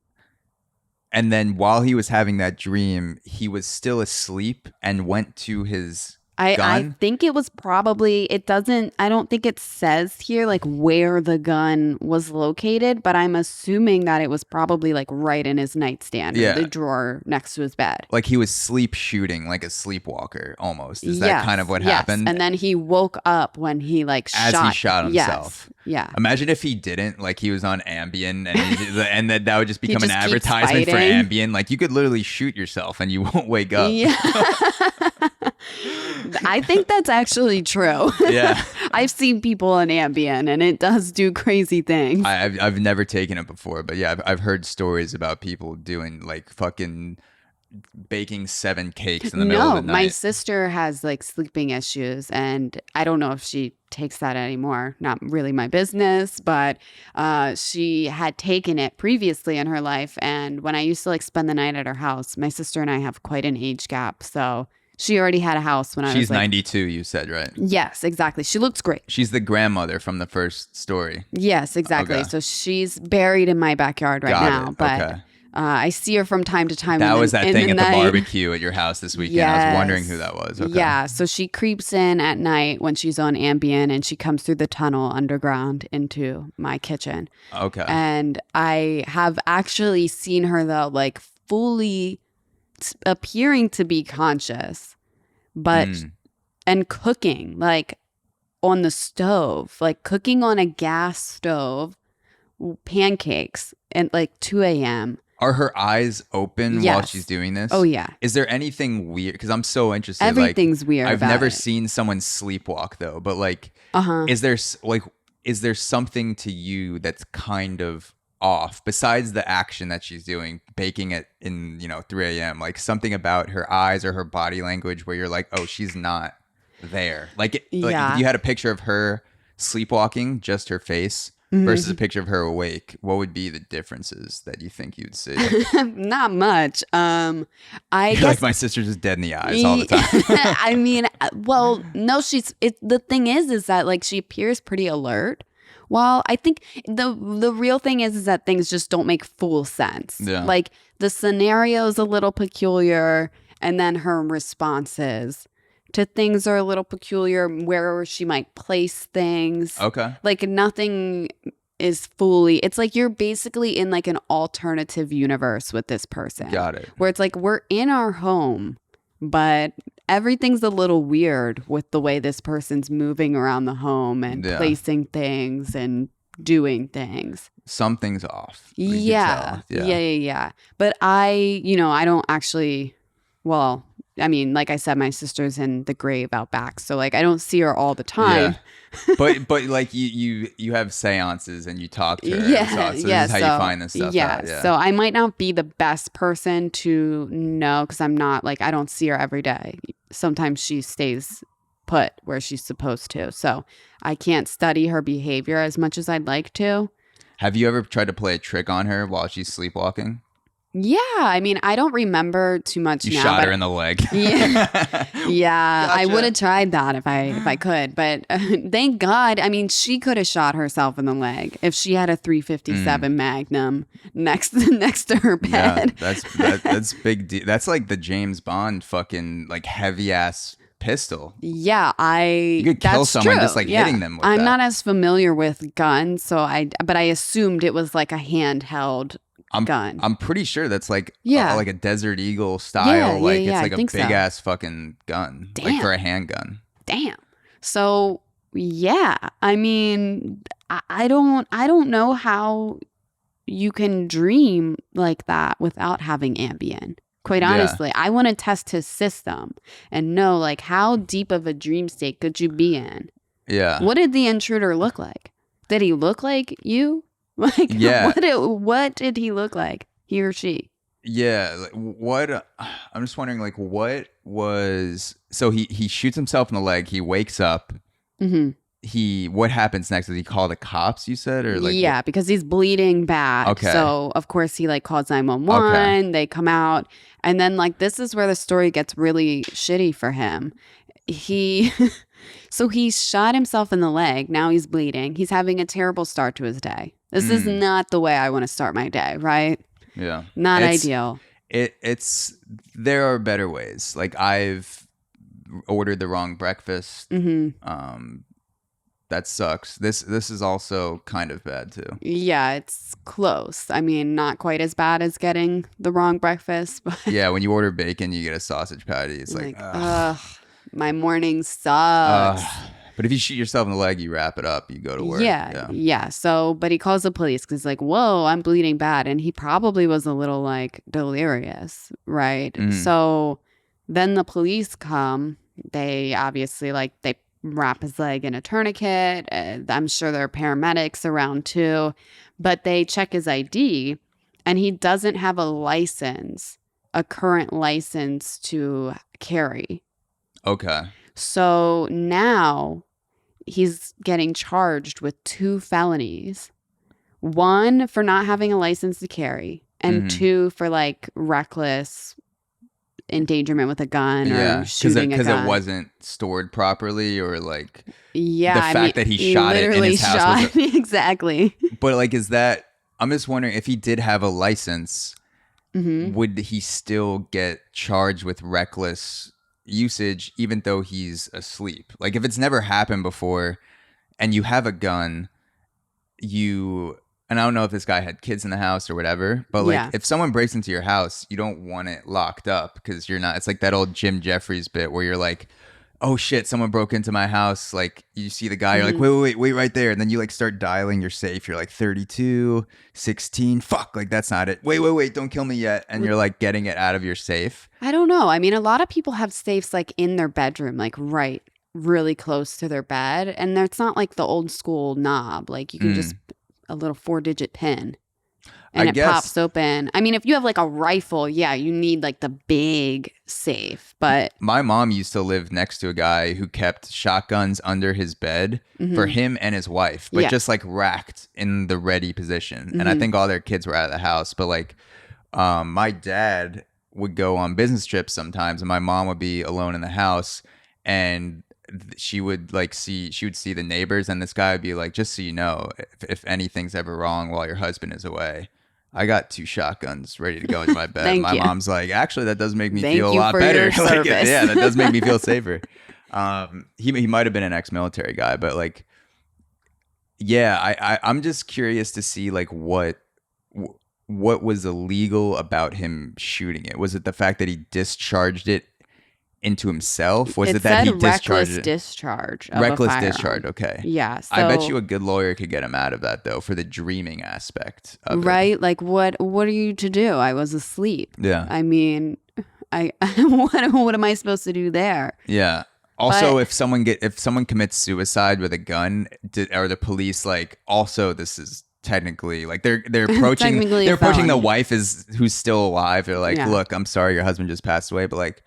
And then while he was having that dream, he was still asleep and went to his I gun. think it was probably, I don't think it says here like where the gun was located, but I'm assuming that it was probably like right in his nightstand or the drawer next to his bed. Like he was sleep shooting, like a sleepwalker almost. Is that kind of what happened? And then he woke up when he like he shot himself. Yes. Yeah. Imagine if he didn't, like he was on Ambien and that would just become an just advertisement for Ambien. Like you could literally shoot yourself and you won't wake up. Yeah. I think that's actually true. Yeah. I've seen people on Ambien and it does do crazy things. I've never taken it before, but yeah, I've heard stories about people doing like fucking baking 7 cakes in the middle of the night. My sister has like sleeping issues and I don't know if she takes that anymore. Not really my business, but she had taken it previously in her life. And when I used to like spend the night at her house, my sister and I have quite an age gap. So she already had a house when I was She's 92, you said, right? Yes, exactly. She looks great. She's the grandmother from the first story. Yes, exactly. Okay. So she's buried in my backyard right now. But okay. I see her from time to time. That was that thing at the barbecue at your house this weekend. Yes. I was wondering who that was. Okay. Yeah. So she creeps in at night when she's on Ambien and she comes through the tunnel underground into my kitchen. Okay. And I have actually seen her though, like fully appearing to be conscious, but and cooking like on the stove, like cooking on a gas stove, pancakes at like 2 a.m. Are her eyes open while she's doing this? Oh, yeah. Is there anything weird? Because I'm so interested. Everything's weird. I've never seen someone sleepwalk though, but like, is there something to you that's kind of off besides the action that she's doing, baking it in 3 a.m. Like something about her eyes or her body language where you're like, oh, she's not there. Like if you had a picture of her sleepwalking, just her face. Versus a picture of her awake, what would be the differences that you think you'd see? Not much. I guess like my sister's just dead in the eyes all the time. I mean, well, no, the thing is that like she appears pretty alert. Well, I think the real thing is that things just don't make full sense. Yeah. Like the scenario is a little peculiar, and then her responses to things are a little peculiar, where she might place things. Okay. Like nothing is fully, it's like you're basically in like an alternative universe with this person. Got it. Where it's like we're in our home, but everything's a little weird with the way this person's moving around the home and placing things and doing things. Something's off. Yeah. But I don't actually, well, I mean, like I said, my sister's in the grave out back, so like I don't see her all the time. Yeah. but like you have seances and you talk to her. So this is how you find this stuff out. Yeah. So I might not be the best person to know because I'm not like, I don't see her every day. Sometimes she stays put where she's supposed to. So I can't study her behavior as much as I'd like to. Have you ever tried to play a trick on her while she's sleepwalking? Yeah, I mean, I don't remember too much now. You shot her in the leg. Yeah, Gotcha. I would have tried that if I could. But thank God, I mean, she could have shot herself in the leg if she had a 357 Magnum next to her bed. Yeah, that's big deal. That's like the James Bond fucking like heavy ass pistol. Yeah, you could kill someone just like hitting them with I'm that. not as familiar with guns, but I assumed it was like a handheld gun. I'm pretty sure that's like like a Desert Eagle style. It's like a big ass fucking gun. Damn. Like for a handgun. Damn. So yeah, I mean, I don't know how you can dream like that without having Ambien. Quite honestly, I want to test his system and know like how deep of a dream state could you be in? Yeah. What did the intruder look like? Did he look like you? Like, what did he look like? He or she? Yeah. I'm just wondering, what was, so he shoots himself in the leg. He wakes up. Mm-hmm. what happens next? Does he call the cops, you said, or like what? Yeah, because he's bleeding bad. Okay. So, of course, he like calls Okay. 911. They come out. And then, like, this is where the story gets really shitty for him. He, so he shot himself in the leg. Now he's bleeding. He's having a terrible start to his day. This is Mm, not the way I want to start my day, right? yeah. Not It's ideal. it's there are better ways. Like I've ordered the wrong breakfast. Hmm. Um that sucks. This is also kind of bad too. Yeah, it's close. I mean, not quite as bad as getting the wrong breakfast, but Yeah, when you order bacon, you get a sausage patty. It's like, like, ugh. ugh, my morning Uh, sucks. but if you shoot yourself in the leg, you wrap it up, you go to work. Yeah, Yeah. yeah. So, but he calls the police because, like, whoa, I'm bleeding bad. And he probably was a little like delirious, right? Mm, So then the police come. They obviously, like, they wrap his leg in a tourniquet. I'm sure there are paramedics around too, but they check his ID and he doesn't have a license, a current license to carry. okay. So now he's getting charged with 2 felonies. One for not having a license to carry, and Hmm. two for like reckless endangerment with a gun Yeah, or shooting a because it gun. wasn't stored properly, or like Yeah, the I mean, fact that he he shot it in literally his house was. shot exactly. But like, is that? I'm just wondering if he did have a license, Hmm. would he still get charged with reckless usage even though he's asleep? Like if it's never happened before and you have a gun, you and I don't know if this guy had kids in the house or whatever, but like Yeah. if someone breaks into your house, you don't want it locked up because you're not. It's like that old Jim Jeffries bit where you're like, oh shit, someone broke into my house. Like you see the guy, you're like, Mhm. wait right there. And then you like start dialing your safe. You're like 32, 16. Fuck, like that's not it. Wait, don't kill me yet. And you're like getting it out of your safe. I don't know. I mean, a lot of people have safes like in their bedroom, like right really close to their bed. And it's not like the old school knob. Like you can just Mm. a little 4-digit pin I and it guess pops open. I mean, if you have like a rifle, yeah, you need like the big safe. But my mom used to live next to a guy who kept shotguns under his bed for mhm, him and his wife, but yeah. just like racked in the ready position. And I Mhm. think all their kids were out of the house. But like, my dad would go on business trips sometimes, and my mom would be alone in the house, and she would see the neighbors, and this guy would be like, just so you know, if anything's ever wrong while your husband is away, I got 2 shotguns ready to go into my bed. Thank My you. mom's like, actually, that does make me Thank feel a you lot for better. your Like, service. yeah, that does make me feel safer. He might have been an ex-military guy, but like, yeah, I'm just curious to see like what was illegal about him shooting it. Was it the fact that he discharged it into himself? Was It it that he said discharged reckless it? discharge of a Reckless firearm. discharge. Okay. Yeah. I bet So you a good lawyer could get him out of that though for the dreaming aspect of it. right, like what are you to do? I was asleep. Yeah. I mean, I what am I supposed to do there? Yeah. Also, But if someone commits suicide with a gun, are the police like? Also, this is technically like they're approaching technically a they're approaching the felony. wife is who's still alive. They're like, Yeah. look, I'm sorry, your husband just passed away, but like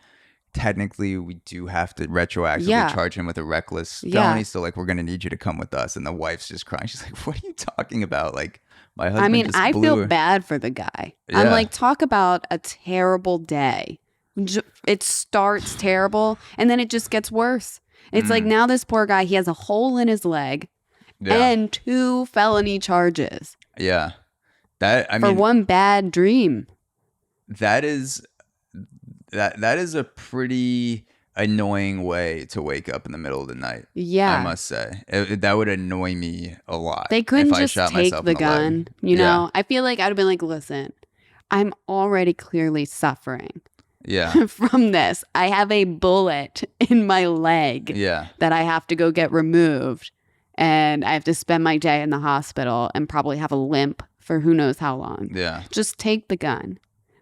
technically we do have to retroactively Yeah. charge him with a reckless Yeah. felony. So like we're gonna need you to come with us. And the wife's just crying. She's like, what are you talking about? Like my I husband mean, just I blew feel her. bad for the guy. I'm Yeah. like, talk about a terrible day. It starts terrible and then it just gets worse. It's like now this poor guy, he has a hole in his leg Yeah. and 2 felony charges Yeah. That I for mean one bad dream. that is that is a pretty annoying way to wake up in the middle of the night. I Yeah. must say that would annoy me a lot They if couldn't I just shot take myself the in the leg. gun, you Yeah. know? I feel like I'd have been like, listen, I'm already clearly suffering Yeah, from this. I have a bullet in my leg yeah, that I have to go get removed. And I have to spend my day in the hospital and probably have a limp for who knows how long. yeah, Just take the gun.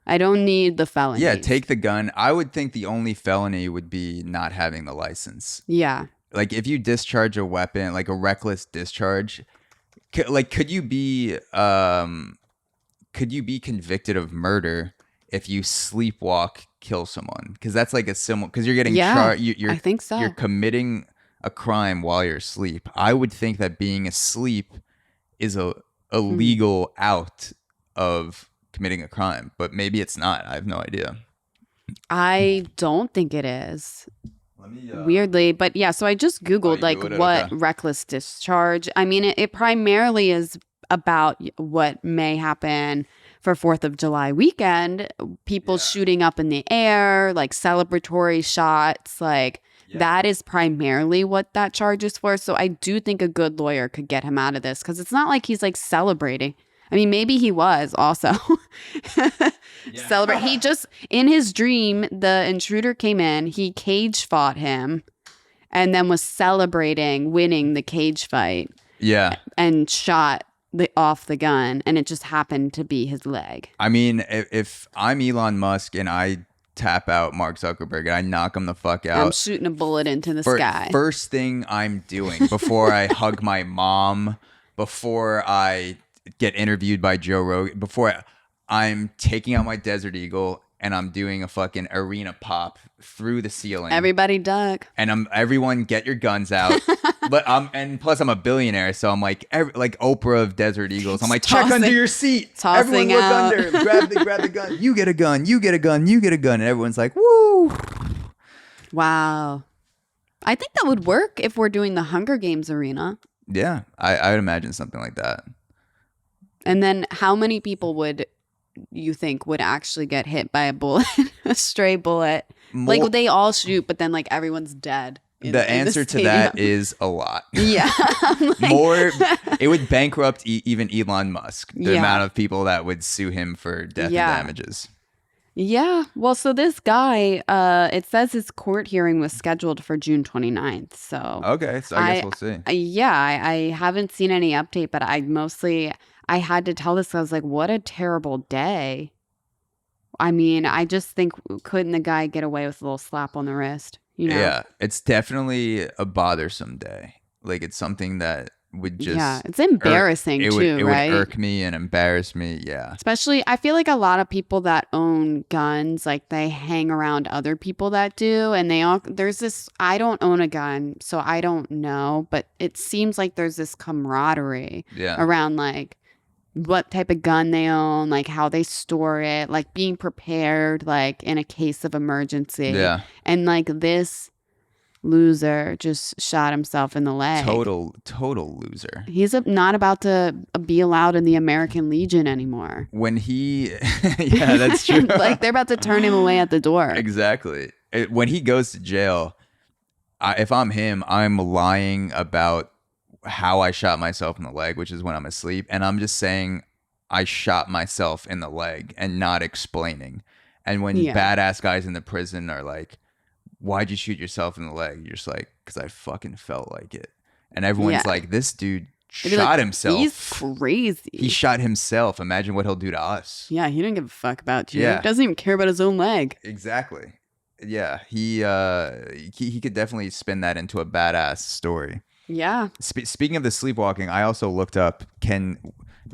I don't need the felonies. yeah. Take the gun. I would think the only felony would be not having the license. Yeah. Like if you discharge a weapon, like a reckless discharge, could you be convicted of murder if you sleepwalk kill someone? Because that's like a similar. Because you're getting Yeah, charged. I think so. You're committing a crime while you're asleep. I would think that being asleep is a legal out of committing a crime, but maybe it's not. I have no idea. I don't think it is. Let me, Weirdly, but yeah, so I just Googled like Googled it? what Okay. reckless discharge. I mean, it primarily is about what may happen for 4th of July weekend, people shooting up in the air, like celebratory shots, like that is primarily what that charge is for. So I do think a good lawyer could get him out of this because it's not like he's like celebrating. I mean, maybe he was also celebrate. He just, in his dream, the intruder came in, he cage fought him and then was celebrating winning the cage fight. Yeah. And shot off the gun, and it just happened to be his leg. I mean, if I'm Elon Musk and I tap out Mark Zuckerberg and I knock him the fuck out, I'm shooting a bullet into the sky. First thing I'm doing before I hug my mom, before I get interviewed by Joe Rogan, before I'm taking out my Desert Eagle and I'm doing a fucking arena pop through the ceiling. Everybody duck. And everyone get your guns out. And plus I'm a billionaire, so I'm like Oprah of Desert Eagles. I'm like, check under your seat. Everyone look out. under. Grab the gun. You get a gun. You get a gun. You get a gun. And everyone's like, woo. Wow. I think that would work if we're doing the Hunger Games arena. Yeah, I would imagine something like that. And then how many people would you think would actually get hit by a bullet, a stray bullet? Like they all shoot, but then like everyone's dead. The answer to that is a lot. Yeah. More, it would bankrupt even Elon Musk, the amount of people that would sue him for death and damages. Yeah. Well, so this guy, it says his court hearing was scheduled for June 29th. So okay, so I guess we'll see. I haven't seen any update, but I had to tell this. I was like, what a terrible day. I mean, I just think, couldn't the guy get away with a little slap on the wrist? You know? Yeah, it's definitely a bothersome day. Like it's something that would just it's embarrassing it too, right? It would irk me and embarrass me. Yeah, especially I feel like a lot of people that own guns, like they hang around other people that do, and there's this. I don't own a gun, so I don't know, but it seems like there's this camaraderie around like what type of gun they own, like how they store it, like being prepared, like in a case of emergency. Yeah. And like this loser just shot himself in the leg. Total loser. He's not about to be allowed in the American Legion anymore. When he, yeah, that's true. Like they're about to turn him away at the door. Exactly. When he goes to jail, if I'm him, I'm lying about how I shot myself in the leg, which is when I'm asleep, and I'm just saying I shot myself in the leg and not explaining. And when badass guys in the prison are like, why'd you shoot yourself in the leg? You're just like, because I fucking felt like it. And everyone's like, this dude shot himself. He's crazy. He shot himself. Imagine what he'll do to us. Yeah, he didn't give a fuck about you. Yeah. He doesn't even care about his own leg. Exactly. Yeah, he could definitely spin that into a badass story. Yeah. Speaking of the sleepwalking, I also looked up, the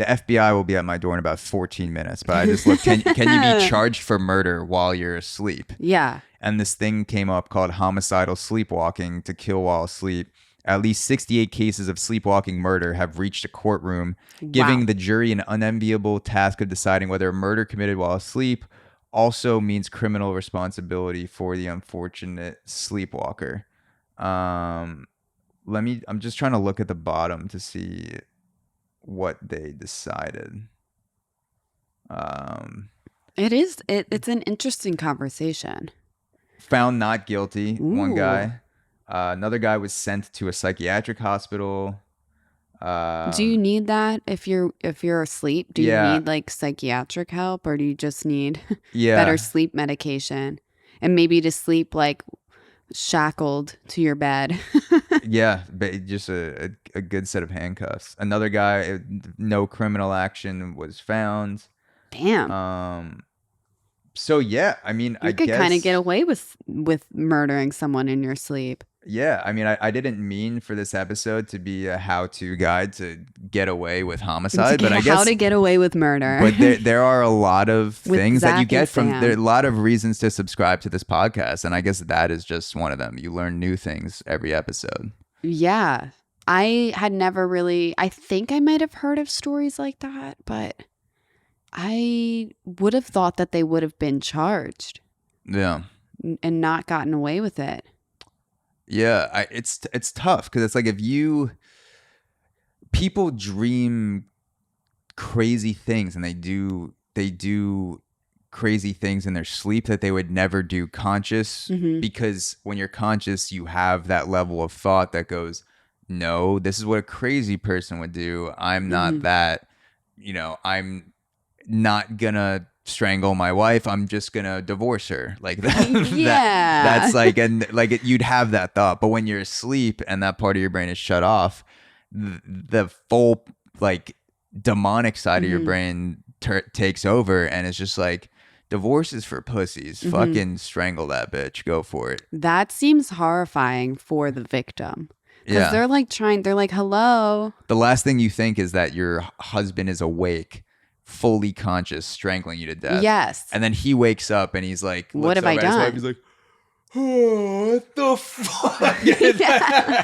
FBI will be at my door in about 14 minutes, but I just looked, can you be charged for murder while you're asleep? Yeah. And this thing came up called homicidal sleepwalking, to kill while asleep. At least 68 cases of sleepwalking murder have reached a courtroom, giving the jury an unenviable task of deciding whether a murder committed while asleep also means criminal responsibility for the unfortunate sleepwalker. I'm just trying to look at the bottom to see what they decided. It's an interesting conversation. Found not guilty. Ooh. One guy. Another guy was sent to a psychiatric hospital. Do you need that if you're asleep? Do you need like psychiatric help, or do you just need better sleep medication and maybe to sleep like shackled to your bed? Yeah, but just a good set of handcuffs. Another guy, no criminal action was found. Damn. So yeah, I mean, you could kind of get away with murdering someone in your sleep. Yeah, I mean, I didn't mean for this episode to be a how-to guide to get away with homicide, but I guess how to get away with murder. But there are a lot of things that you get from there. Are a lot of reasons to subscribe to this podcast, and I guess that is just one of them. You learn new things every episode. Yeah. I had never really, I think I might have heard of stories like that, but I would have thought that they would have been charged Yeah. and not gotten away with it. Yeah, it's tough because it's like if you people dream crazy things and they do crazy things in their sleep that they would never do conscious, Mm-hmm. because when you're conscious you have that level of thought that goes, no, this is what a crazy person would do. I'm not Mm-hmm. that, I'm not gonna strangle my wife. I'm just gonna divorce her. Like that's Yeah. like, and like you'd have that thought, but when you're asleep and that part of your brain is shut off, the full like demonic side of your Mm-hmm. brain takes over, and it's just like, divorce is for pussies. Mm-hmm. Fucking strangle that bitch. Go for it. That seems horrifying for the victim because Yeah. they're like, hello. The last thing you think is that your husband is awake, fully conscious, strangling you to death. Yes. And then he wakes up and he's like, What looks have I over at his wife, done? he's like, oh, what the fuck? Yeah.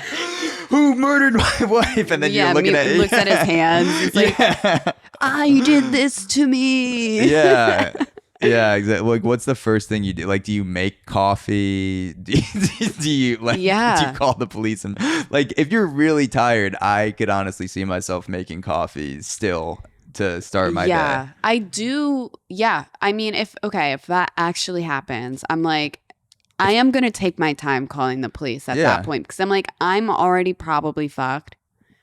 Who murdered my wife? And then Yeah, you're looking at looks at his hands. It's like, yeah. I did this to me. Yeah. Yeah, exactly. Like, what's the first thing you do? Like, do you make coffee? Do you like? Do Yeah. you call the police? And like, if you're really tired, I could honestly see myself making coffee still to start my Yeah, day. I do. Yeah. I mean, if that actually happens, I'm like, I am going to take my time calling the police at Yeah. that point because I'm like, I'm already probably fucked.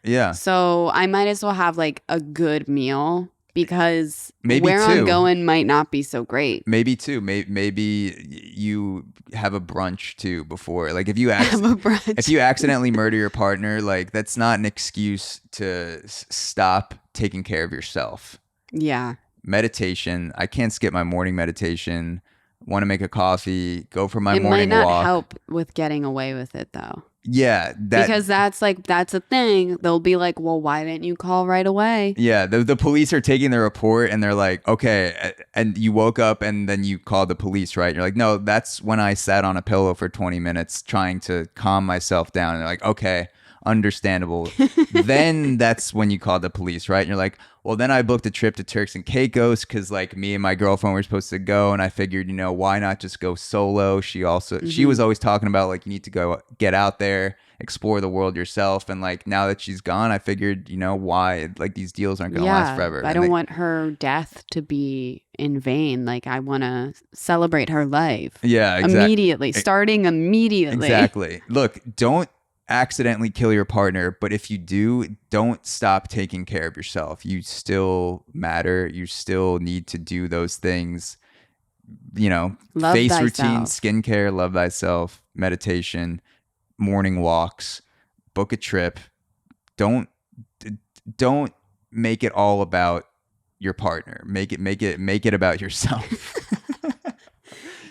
Yeah, So I might as well have like a good meal because Maybe where I'm two. going might not be so great. maybe too. Maybe you have a brunch too before. Like, if you Have a brunch. if you accidentally murder your partner, like that's not an excuse to stop taking care of yourself. Yeah. Meditation. I can't skip my morning meditation. Want to make a coffee, go for my It might morning not walk. help with getting away with it though. Yeah, Because that's a thing. They'll be like, well, why didn't you call right away? yeah, the police are taking the report and they're like, okay, and you woke up and then you called the police, right? You're like, no, that's when I sat on a pillow for 20 minutes trying to calm myself down. And they're like, okay, understandable. Then that's when you called the police, right? And you're like, well, then I booked a trip to Turks and Caicos because like me and my girlfriend were supposed to go, and I figured, why not just go solo? She was always talking about like, you need to go get out there, explore the world yourself, and like now that she's gone, I figured, why like these deals aren't gonna last forever. I don't want her death to be in vain. Like I want to celebrate her life. Yeah, exactly. Immediately, starting immediately. Exactly. Look, don't accidentally kill your partner, but if you do, don't stop taking care of yourself. You still matter. You still need to do those things. Love face thyself. routine, skincare, love thyself, meditation, morning walks, book a trip. Don't make it all about your partner. Make it about yourself.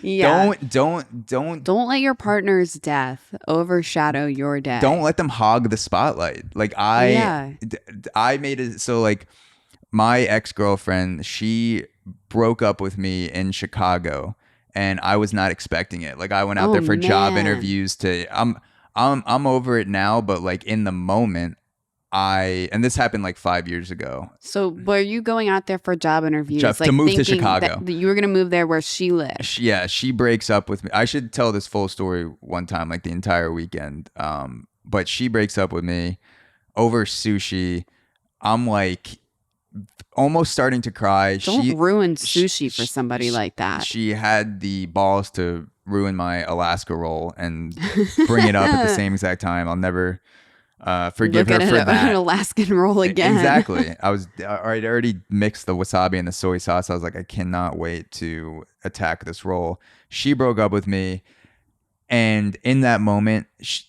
Yeah. Don't Don't let your partner's death overshadow your day. don't let them hog the spotlight. Like I made it so like my ex-girlfriend, she broke up with me in Chicago and I was not expecting it. Like I went out there for job man. interviews I'm over it now, but like in the moment and this happened like 5 years ago. So were you going out there for job interviews? To move to thinking Chicago. that you were going to move there where she lived. She breaks up with me. I should tell this full story one time, like the entire weekend. But she breaks up with me over sushi. I'm like almost starting to cry. Don't ruin sushi for somebody like that. She had the balls to ruin my Alaska roll and bring it up at the same exact time. I'll never forgive her for that. An Alaskan roll again. Exactly. I'd already mixed the wasabi and the soy sauce. I was like, I cannot wait to attack this roll. She broke up with me, and in that moment,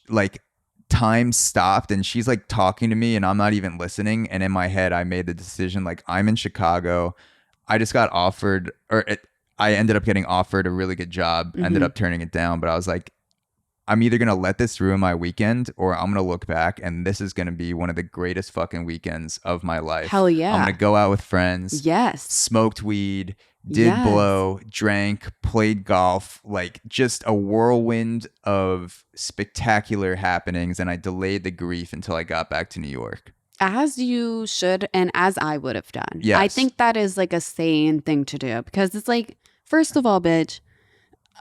like time stopped, and she's like talking to me, and I'm not even listening. And in my head, I made the decision like, I'm in Chicago. I just got offered, I ended up getting offered a really good job. Ended up turning it down, but I was like, I'm either going to let this ruin my weekend or I'm going to look back and this is going to be one of the greatest fucking weekends of my life. Hell yeah. I'm going to go out with friends. Yes. Smoked weed, did Yes. blow, drank, played golf, like just a whirlwind of spectacular happenings. And I delayed the grief until I got back to New York. As you should, and as I would have done. I Yes. think that is like a sane thing to do because it's like, first of all, bitch,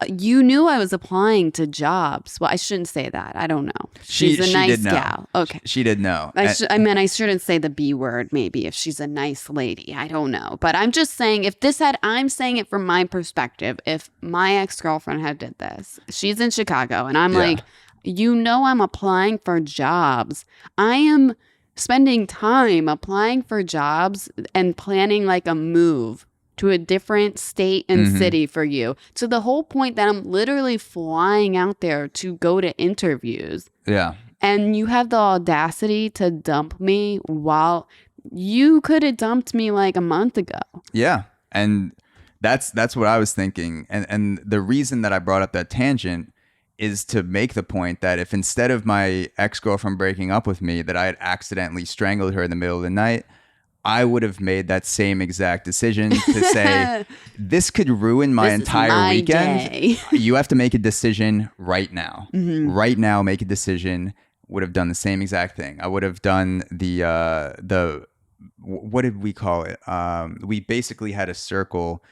you knew I was applying to jobs. Well, I shouldn't say that. I don't know. She's a nice did know. gal. Okay. She did know. I mean, I shouldn't say the B word, maybe, if she's a nice lady. I don't know. But I'm just saying, I'm saying it from my perspective. If my ex-girlfriend had did this, she's in Chicago, and I'm like, I'm applying for jobs. I am spending time applying for jobs and planning like a move to a different state and city for you. To the whole point that I'm literally flying out there to go to interviews. Yeah. And you have the audacity to dump me while you could have dumped me like a month ago. Yeah. And that's what I was thinking. And the reason that I brought up that tangent is to make the point that if instead of my ex-girlfriend breaking up with me, that I had accidentally strangled her in the middle of the night, I would have made that same exact decision to say, this could ruin my entire weekend. Day. You have to make a decision right now. Right now, make a decision. Would have done the same exact thing. I would have done the what did we call it? We basically had a circle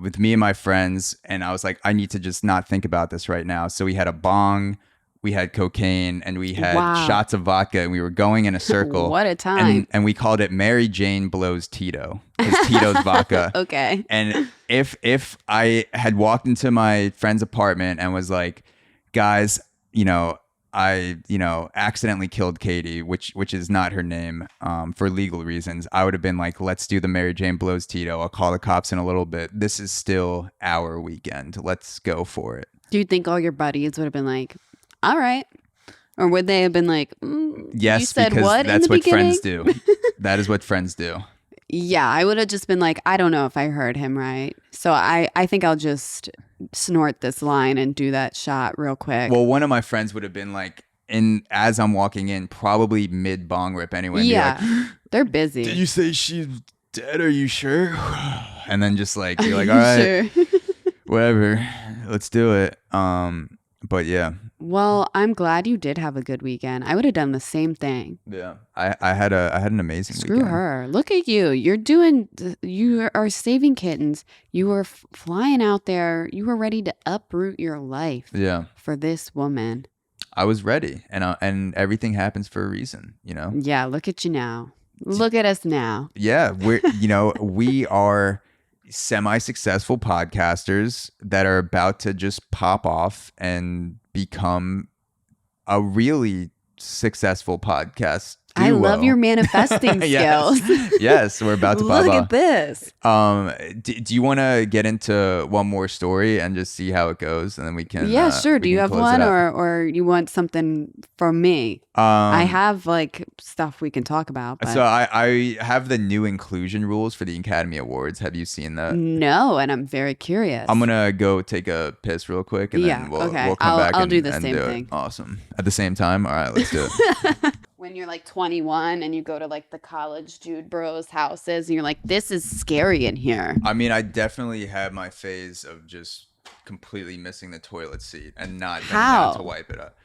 with me and my friends, and I was like, I need to just not think about this right now. So we had a bong. We had cocaine, and we had shots of vodka, and we were going in a circle. What a time. And we called it Mary Jane Blows Tito, because Tito's vodka. Okay. And if I had walked into my friend's apartment and was like, guys, I accidentally killed Katie, which is not her name, for legal reasons, I would have been like, let's do the Mary Jane Blows Tito. I'll call the cops in a little bit. This is still our weekend. Let's go for it. Do you think all your buddies would have been like, all right? Or would they have been like, yes, you said because what that's in the what beginning? friends do. That is what friends do. Yeah, I would have just been like, I don't know if I heard him right. So I think I'll just snort this line and do that shot real quick. Well, one of my friends would have been like, as I'm walking in, probably mid bong rip anyway. And yeah, be like, they're busy. did you say she's dead? Are you sure? And then just like, you're like, all right, Sure. whatever, let's do it. But yeah. Well, I'm glad you did have a good weekend. I would have done the same thing. Yeah. I had an amazing Screw weekend. her. Look at you. You are saving kittens. You were flying out there. You were ready to uproot your life Yeah. for this woman. I was ready, and everything happens for a reason, Yeah, look at you now. Look at us now. Yeah, we are semi-successful podcasters that are about to just pop off and become a really successful podcast duo. I love your manifesting skills. Yes, we're about to pop Look off. at this. Do you want to get into one more story and just see how it goes, and then we can? Yeah, sure. Do you have one, or? or you want something from me? I have like stuff we can talk about. But So I have the new inclusion rules for the Academy Awards. Have you seen that? no, and I'm very curious. I'm gonna go take a piss real quick, and then we'll come back I'll and do the and same do it. thing. Awesome. At the same time? All right, let's do it. When you're like 21 and you go to like the college dude bros houses and you're like, this is scary in here. I mean, I definitely had my phase of just completely missing the toilet seat and not bending down to wipe it up.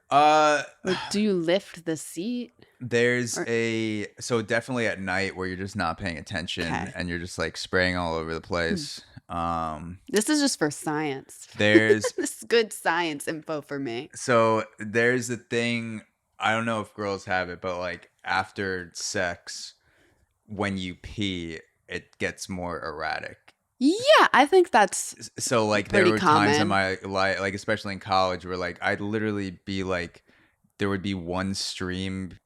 Like, do you lift the seat? So definitely at night where you're just not paying attention and you're just like spraying all over the place. This is just for science. There's this is good science info for me. So there's a thing, I don't know if girls have it, but like after sex, when you pee, it gets more erratic. Yeah, I think that's so like there were common. times in my life, like especially in college, where like I'd literally be like, there would be one stream,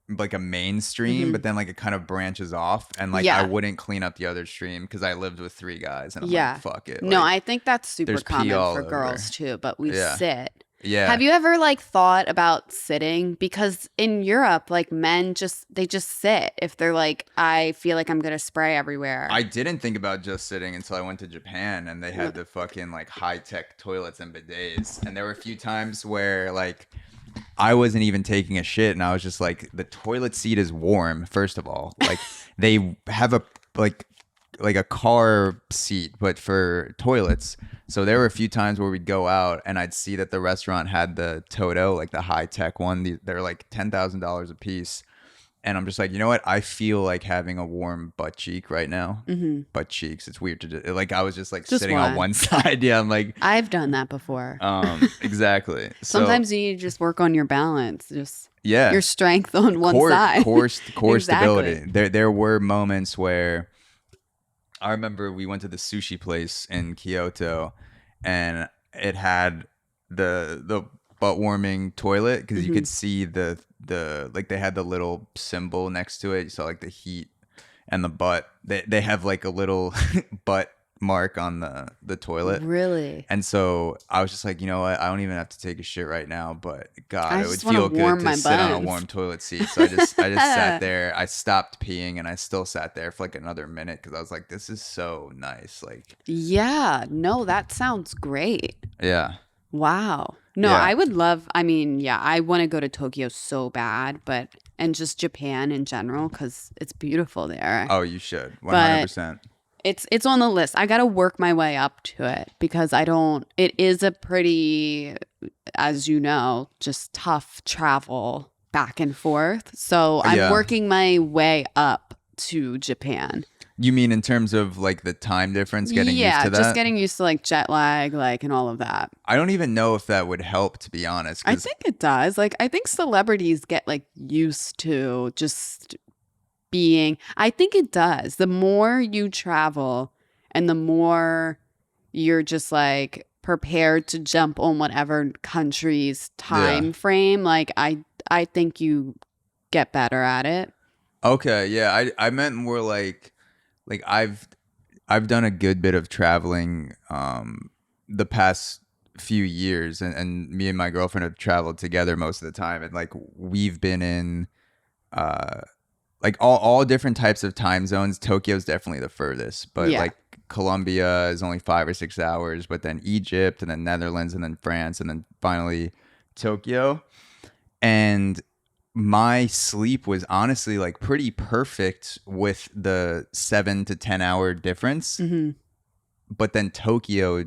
like a main stream, but then like it kind of branches off, and like I wouldn't clean up the other stream because I lived with 3 guys, and I'm like, fuck it. No, like, I think that's super common for over. Girls too, but we sit. Yeah. Have you ever like thought about sitting? Because in Europe, like men they just sit if they're like, I feel like I'm gonna spray everywhere. I didn't think about just sitting until I went to Japan, and they had the fucking like high tech toilets and bidets, and there were a few times where like I wasn't even taking a shit, and I was just like, the toilet seat is warm. First of all, like they have a like like a car seat, but for toilets. So there were a few times where we'd go out and I'd see that the restaurant had the Toto, like the high tech one. They're like $10,000 a piece. And I'm just like, you know what? I feel like having a warm butt cheek right now. Butt cheeks. It's weird to do. Like I was just like Just sitting on one side. Yeah, I'm like, I've done that before. exactly. Sometimes you need to just work on your balance, just yeah, your strength on one side. core Exactly. stability. There were moments where I remember we went to the sushi place in Kyoto, and it had the butt warming toilet because you could see the like they had the little symbol next to it. You saw like the heat and the butt. They have like a little butt mark on the toilet. Really? And so I was just like, you know what? I don't even have to take a shit right now, but God, I it would just wanna feel good warm to my sit on a buns. warm toilet seat. So I just sat there. I stopped peeing and I still sat there for like another minute because I was like, this is so nice. Like, Yeah. No, that sounds great. yeah. Wow. No, Yeah. I would love, I mean, yeah, I want to go to Tokyo so bad, and just Japan in general, because it's beautiful there. Oh, you should. 100%. It's on the list. I got to work my way up to it because it is a pretty, as you know, just tough travel back and forth. So I'm Yeah. working my way up to Japan. You mean in terms of like the time difference, getting used to that? Just getting used to like jet lag, like, and all of that. I don't even know if that would help, to be honest. I think it does. Like, I think celebrities get like used to just being, I think it does. The more you travel and the more you're just like prepared to jump on whatever country's time frame, like I think you get better at it. Okay, yeah. I meant more like I've done a good bit of traveling the past few years, and me and my girlfriend have traveled together most of the time, and like we've been in like all different types of time zones. Tokyo's definitely the furthest, but Yeah. like Colombia is only 5 or 6 hours, but then Egypt and then Netherlands and then France and then finally Tokyo. And my sleep was honestly like pretty perfect with the 7 to 10 hour difference. But then Tokyo,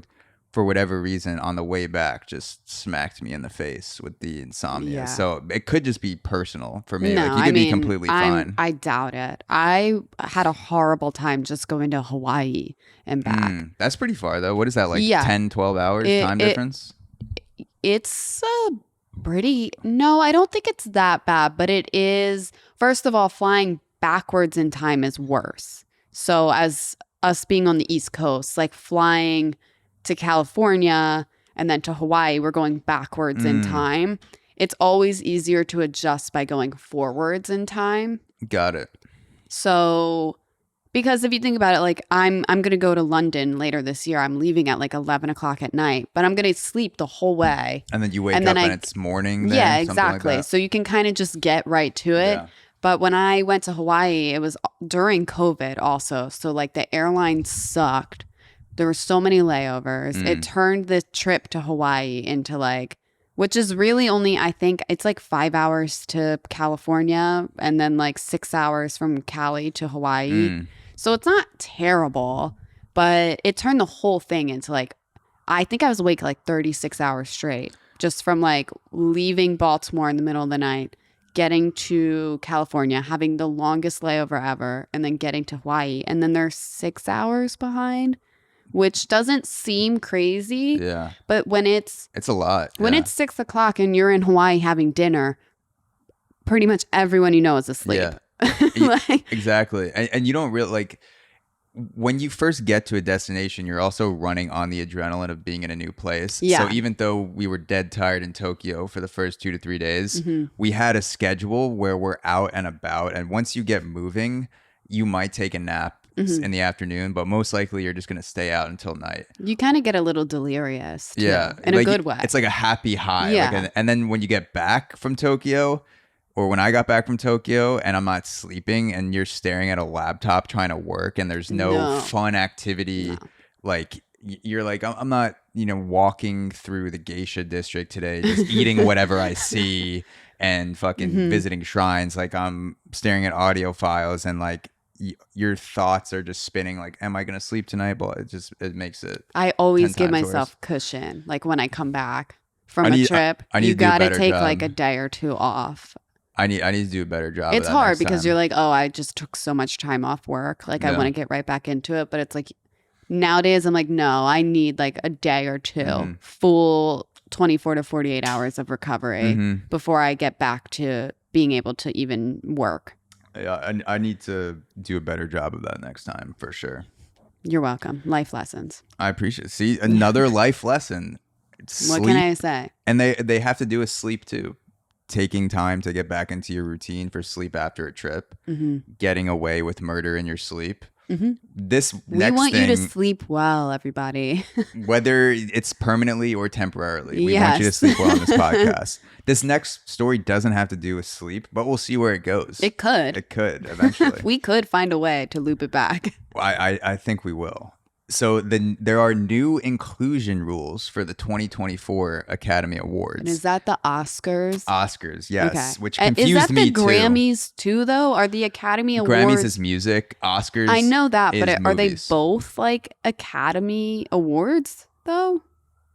for whatever reason, on the way back, just smacked me in the face with the insomnia. Yeah. So it could just be personal for me. No, Like you could be completely fine. I doubt it. I had a horrible time just going to Hawaii and back. That's pretty far though. What is that, like Yeah. 10, 12 hours time difference? It's no, I don't think it's that bad, but it is. First of all, flying backwards in time is worse. So as us being on the East Coast, like flying to California and then to Hawaii, we're going backwards in time. It's always easier to adjust by going forwards in time. Got it. So, because if you think about it, like I'm going to go to London later this year. I'm leaving at like 11 o'clock at night, but I'm going to sleep the whole way. And then you wake And up then and it's morning there, Yeah, something like exactly. that? So you can kind of just get right to it. Yeah. But when I went to Hawaii, it was during COVID also. So like the airline sucked. There were so many layovers. It turned the trip to Hawaii into like, which is really only, I think it's like 5 hours to California and then like 6 hours from Cali to Hawaii. So it's not terrible, but it turned the whole thing into like, I think I was awake like 36 hours straight just from like leaving Baltimore in the middle of the night, getting to California, having the longest layover ever, and then getting to Hawaii. And then they're 6 hours behind, which doesn't seem crazy. Yeah. But when it's a lot. when yeah. it's 6 o'clock and you're in Hawaii having dinner, pretty much everyone you know is asleep. Yeah. Like, Exactly. And you don't really like when you first get to a destination, you're also running on the adrenaline of being in a new place. Yeah. So even though we were dead tired in Tokyo for the first 2 to 3 days, Mm-hmm. we had a schedule where we're out and about. And once you get moving, you might take a nap Mm-hmm. in the afternoon, but most likely you're just going to stay out until night. you kind of get a little delirious too, Yeah. in like, a good way. It's like a happy high. Yeah. And then when you get back from Tokyo, or when I got back from Tokyo and I'm not sleeping and you're staring at a laptop trying to work and there's no fun activity, like you're like, I'm not, walking through the geisha district today, just eating whatever I see and fucking visiting shrines. Like I'm staring at audio files and like, your thoughts are just spinning like, am I going to sleep tonight? But it makes it I always 10 give times myself worse. cushion. Like when I come back from I a need trip, I need you to do a got to better take job. like a day or two off. I need to do a better job of It's that hard next because time. you're like, oh, I just took so much time off work. Like I Yeah. want to get right back into it. But it's like nowadays I'm like, no, I need like a day or two, full 24 to 48 hours of recovery before I get back to being able to even work. Yeah, I need to do a better job of that next time for sure. You're welcome. Life lessons. I appreciate it. See, another life lesson. Sleep. What can I say? And they have to do with sleep too. Taking time to get back into your routine for sleep after a trip, getting away with murder in your sleep. This We want thing, you to sleep well, everybody. whether it's permanently or temporarily, we want you to Yes. sleep well on this podcast. This next story doesn't have to do with sleep, but we'll see where it goes. It could. It could eventually. We could find a way to loop it back. I think we will. So there are new inclusion rules for the 2024 Academy Awards. And is that the Oscars? Oscars, yes, Okay. which confused me Is that me the too. Grammys too, though? Are the Academy Awards? Grammys is music. Oscars. I know that, is but are they movies. both like Academy Awards though?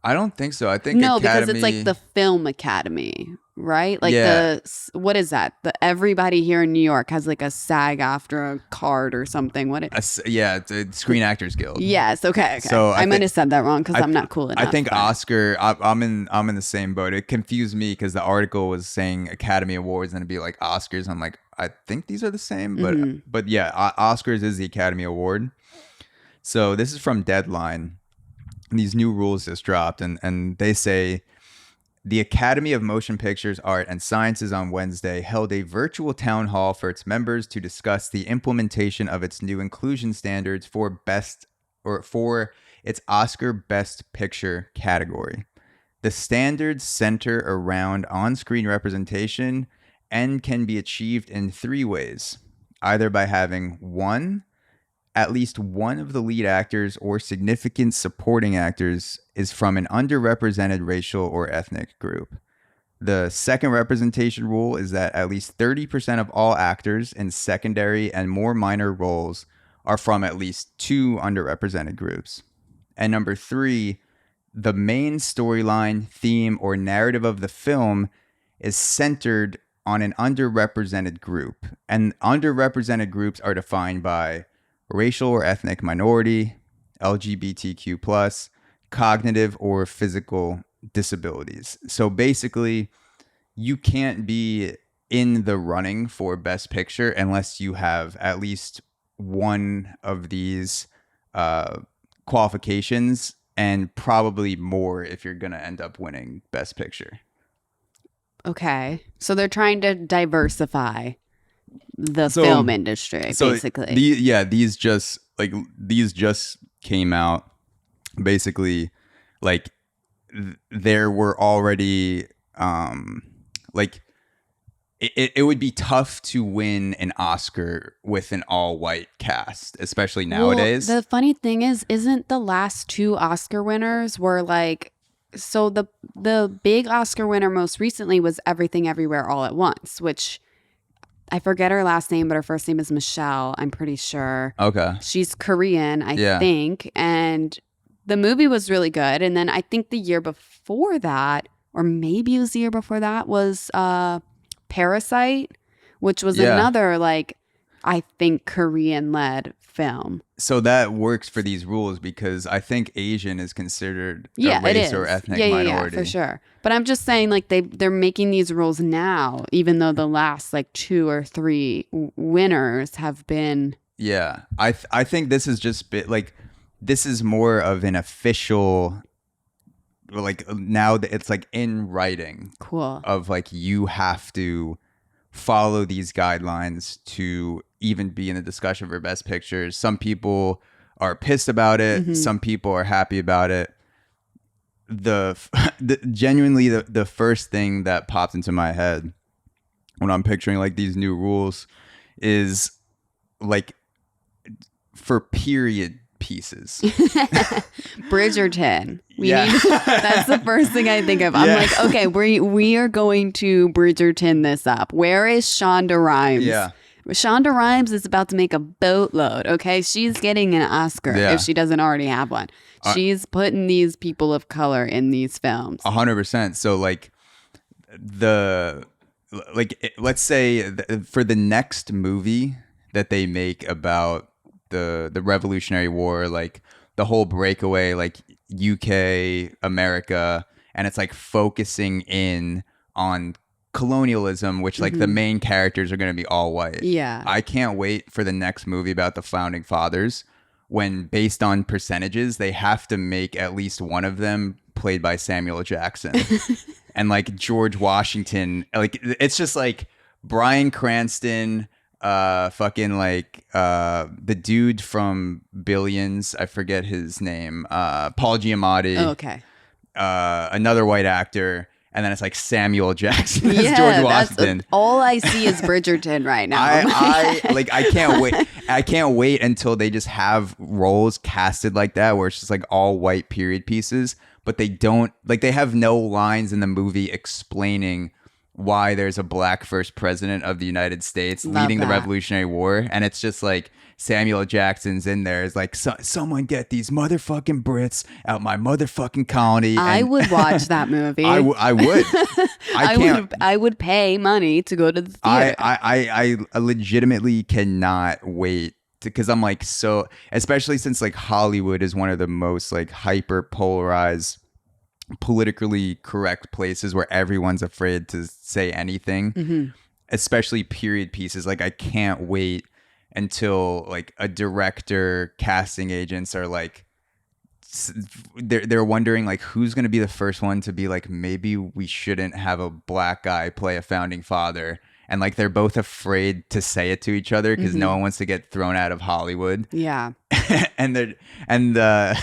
I don't think so. I think No, Academy, because it's like the Film Academy, right? Like Yeah. what is that? Everybody here in New York has like a SAG-AFTRA card or something. it's a Screen Actors Guild. Yes. Okay. So I might have said that wrong because I'm not cool enough. I think but- Oscar. I'm in the same boat. It confused me because the article was saying Academy Awards and it'd be like Oscars. I'm like, I think these are the same, but yeah, Oscars is the Academy Award. So this is from Deadline. These new rules just dropped, and they say the Academy of Motion Pictures, Art, and Sciences on Wednesday held a virtual town hall for its members to discuss the implementation of its new inclusion standards for its Oscar Best Picture category. The standards center around on-screen representation and can be achieved in three ways, either by having at least one of the lead actors or significant supporting actors is from an underrepresented racial or ethnic group. The second representation rule is that at least 30% of all actors in secondary and more minor roles are from at least two underrepresented groups. And number 3, the main storyline, theme, or narrative of the film is centered on an underrepresented group. And underrepresented groups are defined by racial or ethnic minority, LGBTQ+, cognitive or physical disabilities. So basically, you can't be in the running for Best Picture unless you have at least one of these qualifications, and probably more if you're going to end up winning Best Picture. Okay. So they're trying to diversify the film industry, basically. These just came out. Basically, like there were already it would be tough to win an Oscar with an all-white cast, especially nowadays. Well, the funny thing is, isn't the last 2 Oscar winners were like, so the big Oscar winner most recently was Everything Everywhere All at Once, which I forget her last name, but her first name is Michelle, I'm pretty sure. Okay. She's Korean, I think. And the movie was really good. And then I think the year before that, or maybe it was the year before that, was Parasite, which was another, like, I think Korean-led film. So that works for these rules because I think Asian is considered a it race is. or ethnic Yeah, minority. for sure. But I'm just saying, like, they're making these rules now, even though the last, like, 2 or 3 winners have been. Yeah, I think this is just this is more of an official, like, now that it's like in writing. Cool. Of like, you have to follow these guidelines to even be in the discussion for Best Pictures. Some people are pissed about it. Mm-hmm. Some people are happy about it. Genuinely, the first thing that popped into my head when I'm picturing like these new rules is like for period pieces. Bridgerton. That's the first thing I think of. I'm like, okay, we are going to Bridgerton this up. Where is Shonda Rhimes? Yeah. Shonda Rhimes is about to make a boatload. Okay, she's getting an Oscar if she doesn't already have one. She's putting these people of color in these films. 100%. So like let's say for the next movie that they make about the Revolutionary War, like the whole breakaway, like UK, America, and it's like focusing in on colonialism, which like the main characters are going to be all white. Yeah. I can't wait for the next movie about the founding fathers, when based on percentages, they have to make at least one of them played by Samuel Jackson. And like George Washington, like it's just like Bryan Cranston, fucking like the dude from Billions, I forget his name, Paul Giamatti. Oh, okay. Another white actor, and then it's like Samuel Jackson as George Washington. All I see is Bridgerton right now. I can't wait. I can't wait until they just have roles casted like that, where it's just like all white period pieces, but they don't like, they have no lines in the movie explaining why there's a black first president of the United States leading the Revolutionary War, and it's just like Samuel Jackson's in there. It's like, someone get these motherfucking Brits out my motherfucking colony. I would watch that movie. I would. I would pay money to go to the theater. I legitimately cannot wait, because I'm like, so, especially since like Hollywood is one of the most like hyper polarized, politically correct places where everyone's afraid to say anything, especially period pieces. Like I can't wait until like a director, casting agents are like, they're wondering like who's going to be the first one to be like, maybe we shouldn't have a black guy play a founding father. And like they're both afraid to say it to each other because no one wants to get thrown out of Hollywood. Yeah. and the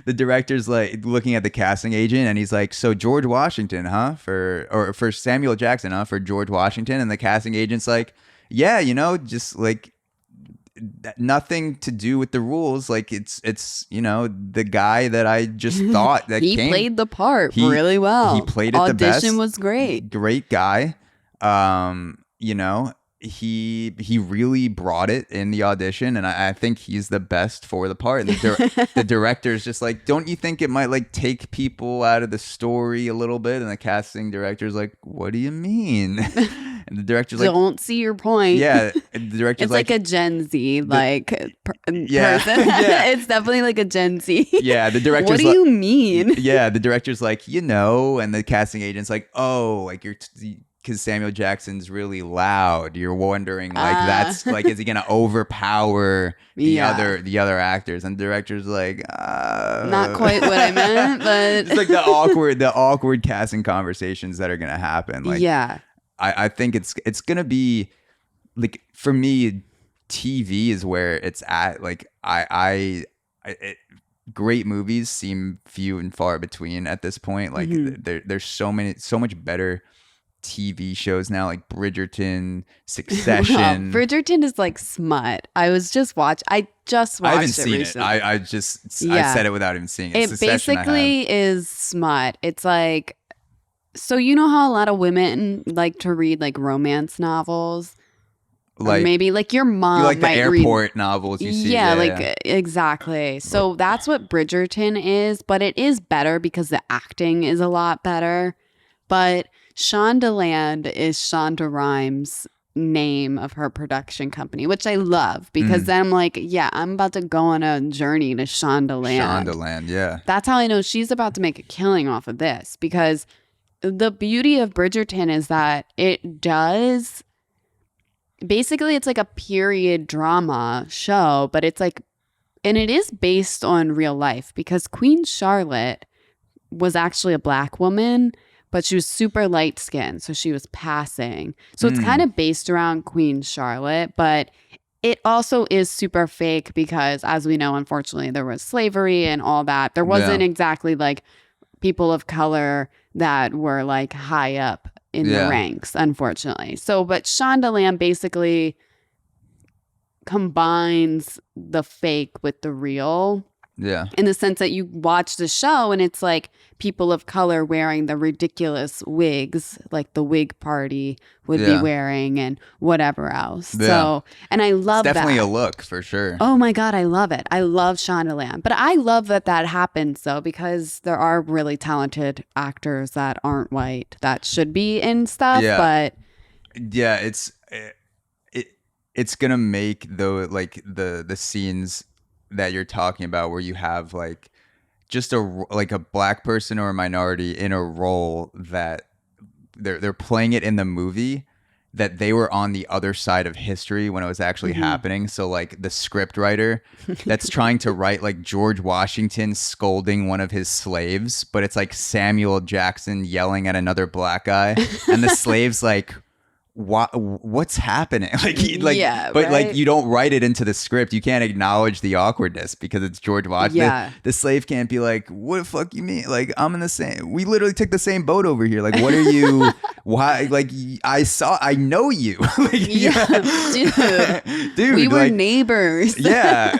director's like looking at the casting agent, and he's like, so George Washington, huh? For Samuel Jackson, huh? For George Washington. And the casting agent's like, yeah, just like nothing to do with the rules. Like it's the guy that I just thought that he played the part really well. He played it the best. Audition was great. Great guy. He really brought it in the audition, and I think he's the best for the part. And the director's just like, don't you think it might like take people out of the story a little bit? And the casting director's like, what do you mean? And the director's like, don't see your point. Yeah. The director's it's like a Gen Z person. Yeah. It's definitely like a Gen Z. Yeah. The director's what do you mean? Yeah. The director's like, and the casting agent's like, oh, like because Samuel Jackson's really loud. You're wondering like that's like, is he gonna overpower the other actors? And the director's like, not quite what I meant, but it's like the awkward casting conversations that are gonna happen. Like, yeah, I think it's gonna be like, for me, TV is where it's at. Like great movies seem few and far between at this point. Like there's so much better TV shows now, like Bridgerton, Succession. Well, Bridgerton is like smut. I just watched I haven't seen recently. it. I said it without even seeing it. It Succession, basically is smut. It's like, so you know how a lot of women like to read like romance novels? Like, or maybe like your mom, you like might the airport novels you see. Yeah, exactly. So that's what Bridgerton is, but it is better because the acting is a lot better. But Shondaland is Shonda Rhimes' name of her production company, which I love, because then I'm like, yeah, I'm about to go on a journey to Shondaland. Shondaland, yeah. That's how I know she's about to make a killing off of this, because the beauty of Bridgerton is that it does, basically it's like a period drama show, but it's like, and it is based on real life, because Queen Charlotte was actually a black woman, but she was super light skinned, so she was passing. So it's kind of based around Queen Charlotte, but it also is super fake because, as we know, unfortunately, there was slavery and all that. There wasn't exactly like people of color that were like high up in the ranks, unfortunately. So, but Shondaland basically combines the fake with the real. Yeah. in the sense that you watch the show and it's like people of color wearing the ridiculous wigs like the wig party would be Yeah. wearing and whatever else. Yeah. So, and I It's love definitely that. a look for sure. Oh my God, I love it. I love Shondaland. But I love that that happens though, because there are really talented actors that aren't white that should be in stuff. Yeah. But Yeah, it's gonna make the scenes that you're talking about where you have like just like a black person or a minority in a role that they're playing it in the movie that they were on the other side of history when it was actually happening. So like the script writer that's trying to write like George Washington scolding one of his slaves, but it's like Samuel Jackson yelling at another black guy, and the slave's like, what's happening? Yeah, but like right? you don't write it into the script. You can't acknowledge the awkwardness because it's George Washington. Yeah. The slave can't be like, what the fuck you mean? Like, I'm in the same, we literally took the same boat over here. Like, what are you, why? Like, I know you. Like, yeah, dude, we were like, neighbors. yeah.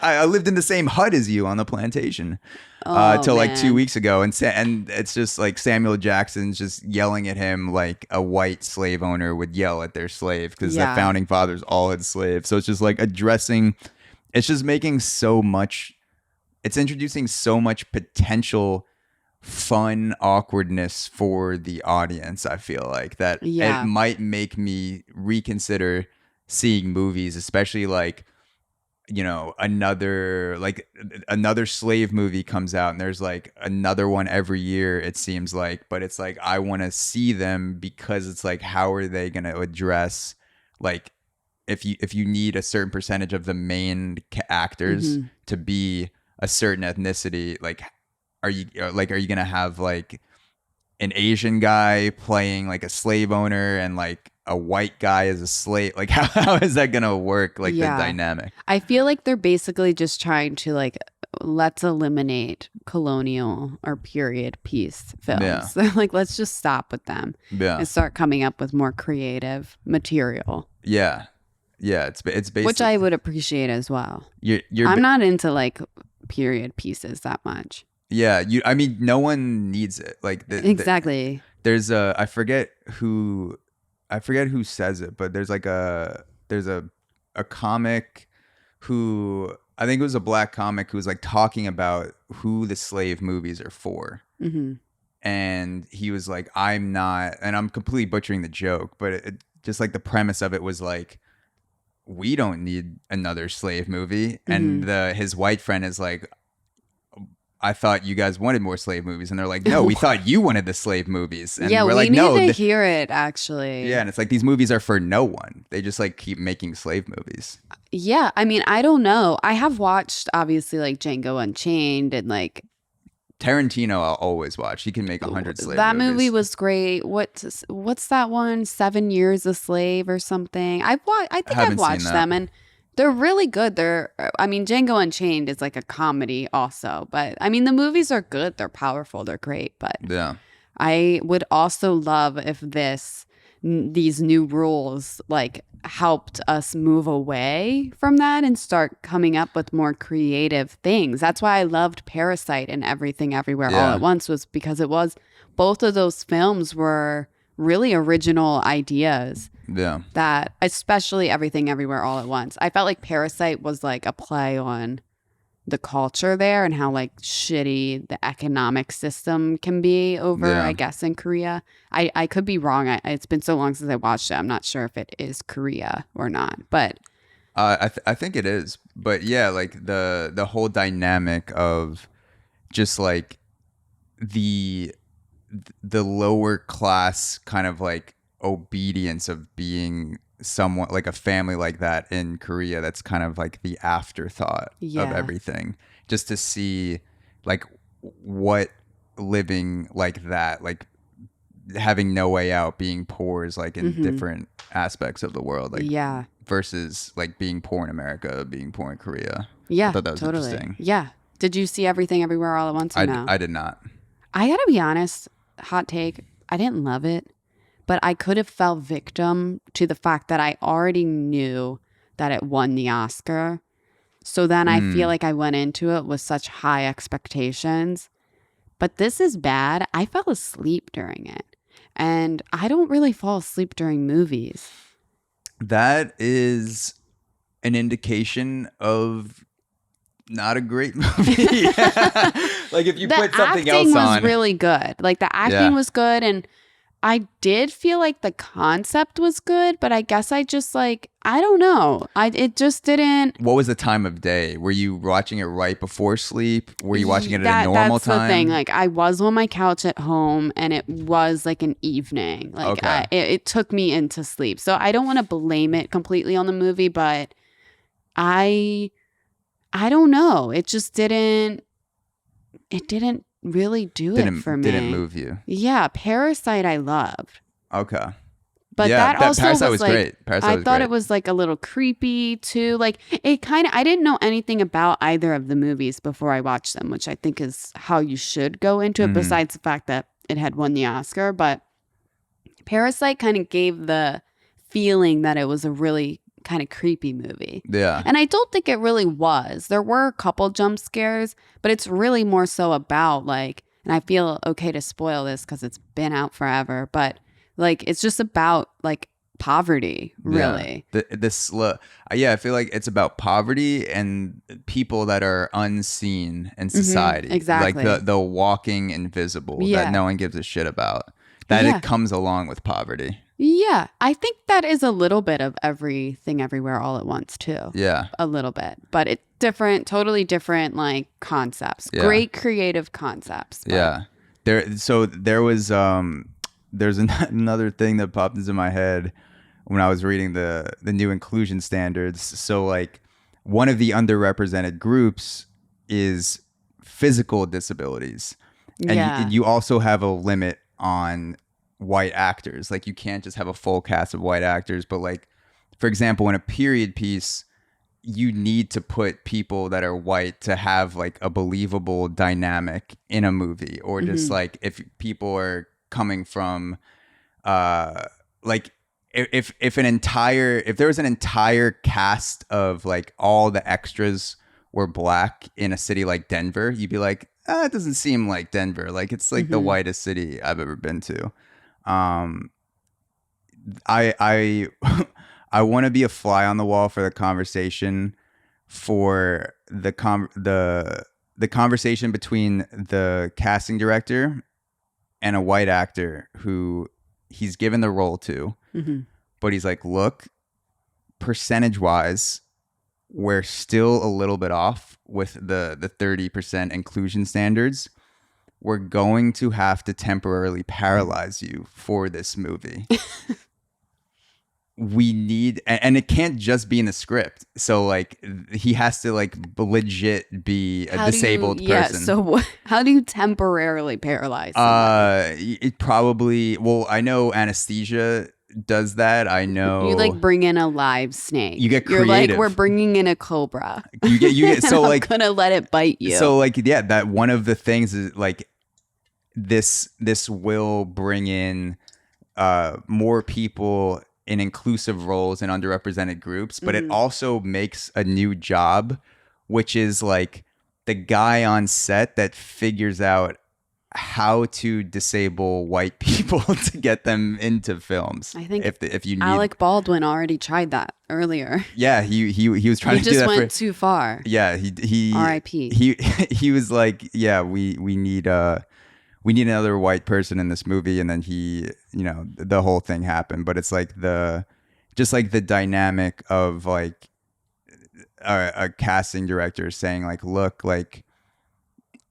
I lived in the same hut as you on the plantation. Till like 2 man. weeks ago, and it's just like Samuel Jackson's just yelling at him like a white slave owner would yell at their slave because Yeah. the founding fathers all had slaves. So it's just like it's just making so much, it's introducing so much potential fun awkwardness for the audience. I feel like that Yeah. it might make me reconsider seeing movies, especially like, you know, another slave movie comes out and there's like another one every year, it seems like, but it's like I want to see them because it's like, how are they going to address, like, if you need a certain percentage of the main actors to be a certain ethnicity, like are you going to have like an Asian guy playing like a slave owner and like a white guy as a slave? Like how is that gonna work? Like Yeah. the dynamic. I feel like they're basically just trying to like, let's eliminate colonial or period piece films. Yeah. They're like, let's just stop with them Yeah. and start coming up with more creative material, Yeah. Yeah. It's basically, which I would appreciate as well. you're I'm not into like period pieces that much. yeah, I mean, no one needs it. Like Exactly. there's I forget who says it, but there's a comic who, I think it was a black comic, who was like talking about who the slave movies are for. hmm And he was like, I'm not, and I'm completely butchering the joke, but it just like the premise of it was like, we don't need another slave movie. And his white friend is like, I thought you guys wanted more slave movies. And they're like, no, we thought you wanted the slave movies. And yeah, we're we like, need no. to hear it actually. Yeah, and it's like these movies are for no one. They just like keep making slave movies. Yeah, I mean, I don't know. I have watched obviously like Django Unchained and like Tarantino, I'll always watch. He can make 100 slave that movies. movie was great. What's that one? 7 Years a Slave or something. I think haven't I've seen watched that. them and they're really good. I mean, Django Unchained is like a comedy also, but I mean, the movies are good. They're powerful. They're great. But Yeah. I would also love if these new rules like helped us move away from that and start coming up with more creative things. That's why I loved Parasite and Everything Everywhere All Yeah. at Once, was because it was, both of those films were really original ideas Yeah. that, especially Everything Everywhere All at Once. I felt like Parasite was like a play on the culture there and how like shitty the economic system can be over, Yeah. I guess, in Korea. I could be wrong. It's been so long since I watched it. I'm not sure if it is Korea or not, but I think it is. But yeah, like the whole dynamic of just like the lower class kind of like obedience of being somewhat like a family like that in Korea, that's kind of like the afterthought of Yeah. everything. Just to see like what living like that, like having no way out, being poor is like in different aspects of the world, like yeah. versus like being poor in America, being poor in Korea. Yeah, I thought that was totally. interesting. Yeah. Did you see Everything Everywhere All at Once or no? I did not. I gotta be honest, hot take, I didn't love it, but I could have fell victim to the fact that I already knew that it won the Oscar. So then I feel like I went into it with such high expectations. But this is bad. I fell asleep during it. And I don't really fall asleep during movies. That is an indication of not a great movie. Like if you put something else on. The acting was really good. Like the acting was good, and I did feel like the concept was good, but I guess I just like, I don't know. It just didn't. What was the time of day? Were you watching it right before sleep? Were you watching it at a normal that's time? That's the thing. Like I was on my couch at home, and it was like an evening. Like it took me into sleep. So I don't want to blame it completely on the movie, but I don't know. It just didn't really do it for me. Didn't move you. Yeah, Parasite I loved. Okay. But that also Parasite was like, great. Parasite I thought it was like a little creepy too. Like it kind of, I didn't know anything about either of the movies before I watched them, which I think is how you should go into it, besides the fact that it had won the Oscar. But Parasite kind of gave the feeling that it was a really kind of creepy movie. Yeah. And I don't think it really was. There were a couple jump scares, but it's really more so about like, and I feel okay to spoil this because it's been out forever, but like it's just about like poverty, really. Yeah. I feel like it's about poverty and people that are unseen in society. Exactly. Like the walking invisible that no one gives a shit about. That it comes along with poverty. Yeah, I think that is a little bit of Everything Everywhere All at Once too. Yeah. A little bit. But it's different, totally different like concepts. Yeah. Great creative concepts. But. Yeah. There was there's another thing that popped into my head when I was reading the new inclusion standards. So like one of the underrepresented groups is physical disabilities. And you also have a limit on white actors. Like you can't just have a full cast of white actors, but like for example in a period piece you need to put people that are white to have like a believable dynamic in a movie, or just like if people are coming from like if there was an entire cast of like all the extras were black in a city like Denver, you'd be like, it doesn't seem like Denver. Like it's like the whitest city I've ever been to. I want to be a fly on the wall for the conversation for the conversation between the casting director and a white actor who he's given the role to, but he's like, look, percentage wise, we're still a little bit off with the 30% inclusion standards. We're going to have to temporarily paralyze you for this movie. We need, and it can't just be in the script. So like he has to like legit be a disabled person. Yeah, so how do you temporarily paralyze somebody? It probably, well, I know anesthesia does that. I know you like bring in a live snake. You get creative. You're like, we're bringing in a cobra. You get so like I'm gonna let it bite you. So like that one of the things is like this will bring in more people in inclusive roles in underrepresented groups, but it also makes a new job, which is like the guy on set that figures out how to disable white people to get them into films. I think if you need, Alec Baldwin already tried that earlier. Yeah, he was trying to do that. He just went too far. Yeah, he R.I.P. He was like, yeah, we need another white person in this movie, and then the whole thing happened. But it's like the dynamic of like a casting director saying like, look, like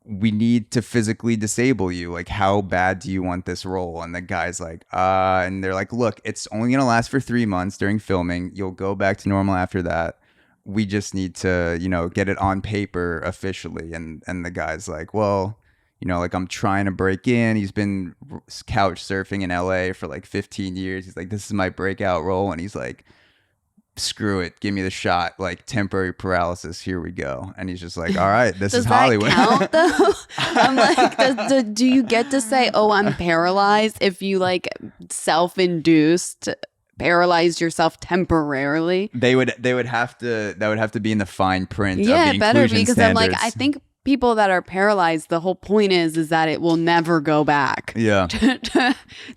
we need to physically disable you. Like, how bad do you want this role? And the guy's like, and they're like, look, it's only going to last for 3 months during filming. You'll go back to normal after that. We just need to, get it on paper officially. And the guy's like, well, like I'm trying to break in. He's been couch surfing in LA for like 15 years. He's like, this is my breakout role. And he's like, screw it, give me the shot, like temporary paralysis, here we go. And he's just like, all right, this is Hollywood. Does that count though? I'm like, do you get to say, oh, I'm paralyzed if you like self-induced paralyzed yourself temporarily. They would have to, that would have to be in the fine print of Yeah, the it better be, inclusion because I'm standards. like, I think people that are paralyzed, the whole point is that it will never go back Yeah.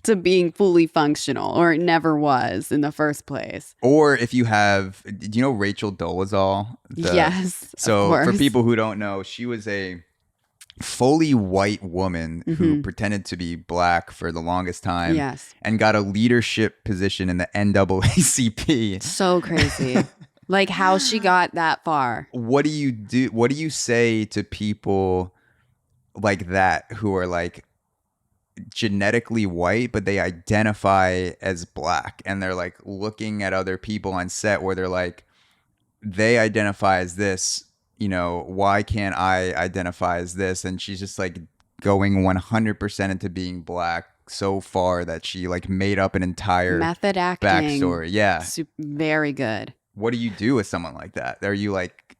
to being fully functional, or it never was in the first place. Or if you have, do you know Rachel Dolezal? Yes, So of course. for people who don't know, she was a fully white woman who pretended to be black for the longest time. Yes. And got a leadership position in the NAACP. So crazy. Like how she got that far. What do you do? What do you say to people like that who are like genetically white, but they identify as black, and they're like looking at other people on set where they're like, they identify as this, you know, why can't I identify as this? And she's just like going 100% into being black so far that she like made up an entire Method acting. backstory. Yeah. Very good. What do you do with someone like that? Are you like,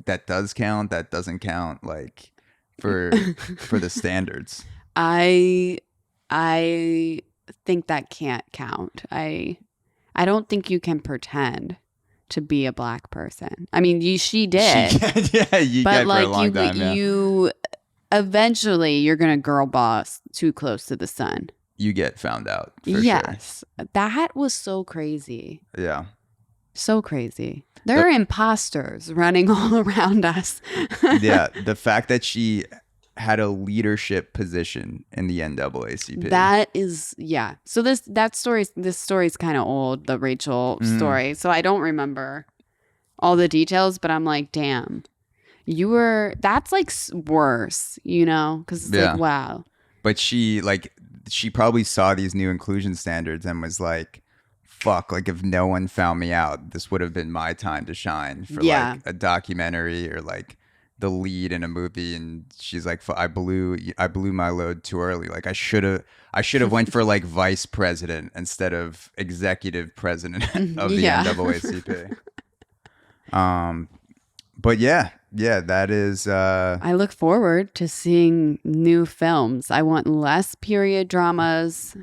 that does count, that doesn't count, like for the standards? I think that can't count. I don't think you can pretend to be a black person. I mean, she did. Yeah, you but get like for a long time, yeah. you eventually you're gonna girl boss too close to the sun. You get found out. For Yes. Sure. That was so crazy. Yeah. So crazy. There are imposters running all around us. Yeah. The fact that she had a leadership position in the NAACP. That is, yeah. So this story's kind of old, the Rachel story. So I don't remember all the details, but I'm like, damn, that's like worse, you know? Because it's like, wow. But she probably saw these new inclusion standards and was like, fuck, like if no one found me out, this would have been my time to shine for like a documentary or like the lead in a movie. And she's like, I blew my load too early. Like I should have went for like vice president instead of executive president of the NAACP. But yeah, that is I look forward to seeing new films. I want less period dramas.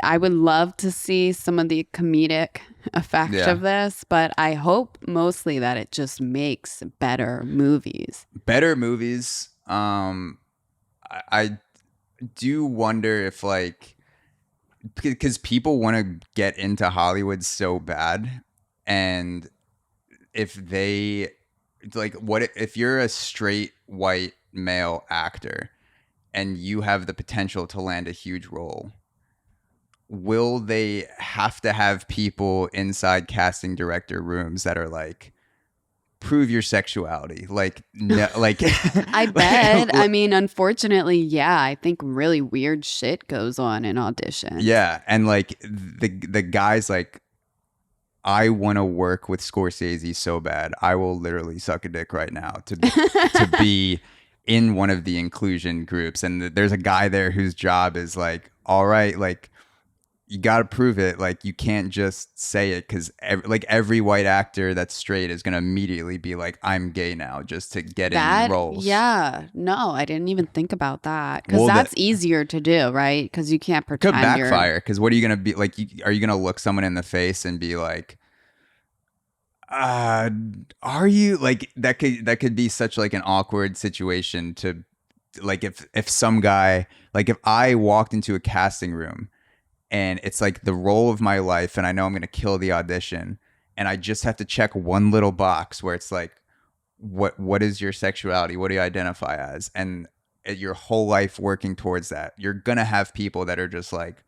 I would love to see some of the comedic effect of this, but I hope mostly that it just makes better movies. Better movies. I do wonder if like, because people want to get into Hollywood so bad, and if they like, what if you're a straight white male actor and you have the potential to land a huge role, will they have to have people inside casting director rooms that are like, prove your sexuality? Like, no, like I bet. I mean, unfortunately, yeah, I think really weird shit goes on in auditions. Yeah, and like the guys like, I want to work with Scorsese so bad, I will literally suck a dick right now to be in one of the inclusion groups. And there's a guy there whose job is like, all right, like, you got to prove it. Like, you can't just say it, because every white actor that's straight is going to immediately be like, I'm gay now, just to get in roles. Yeah. No, I didn't even think about that, because that's easier to do, right? Because you can't pretend. Could backfire, because what are you going to be like? Are you going to look someone in the face and be like, are you like, that could be such like an awkward situation to like, if some guy, like if I walked into a casting room and it's like the role of my life, and I know I'm going to kill the audition, and I just have to check one little box where it's like, what is your sexuality? What do you identify as? And your whole life working towards that, you're going to have people that are just like,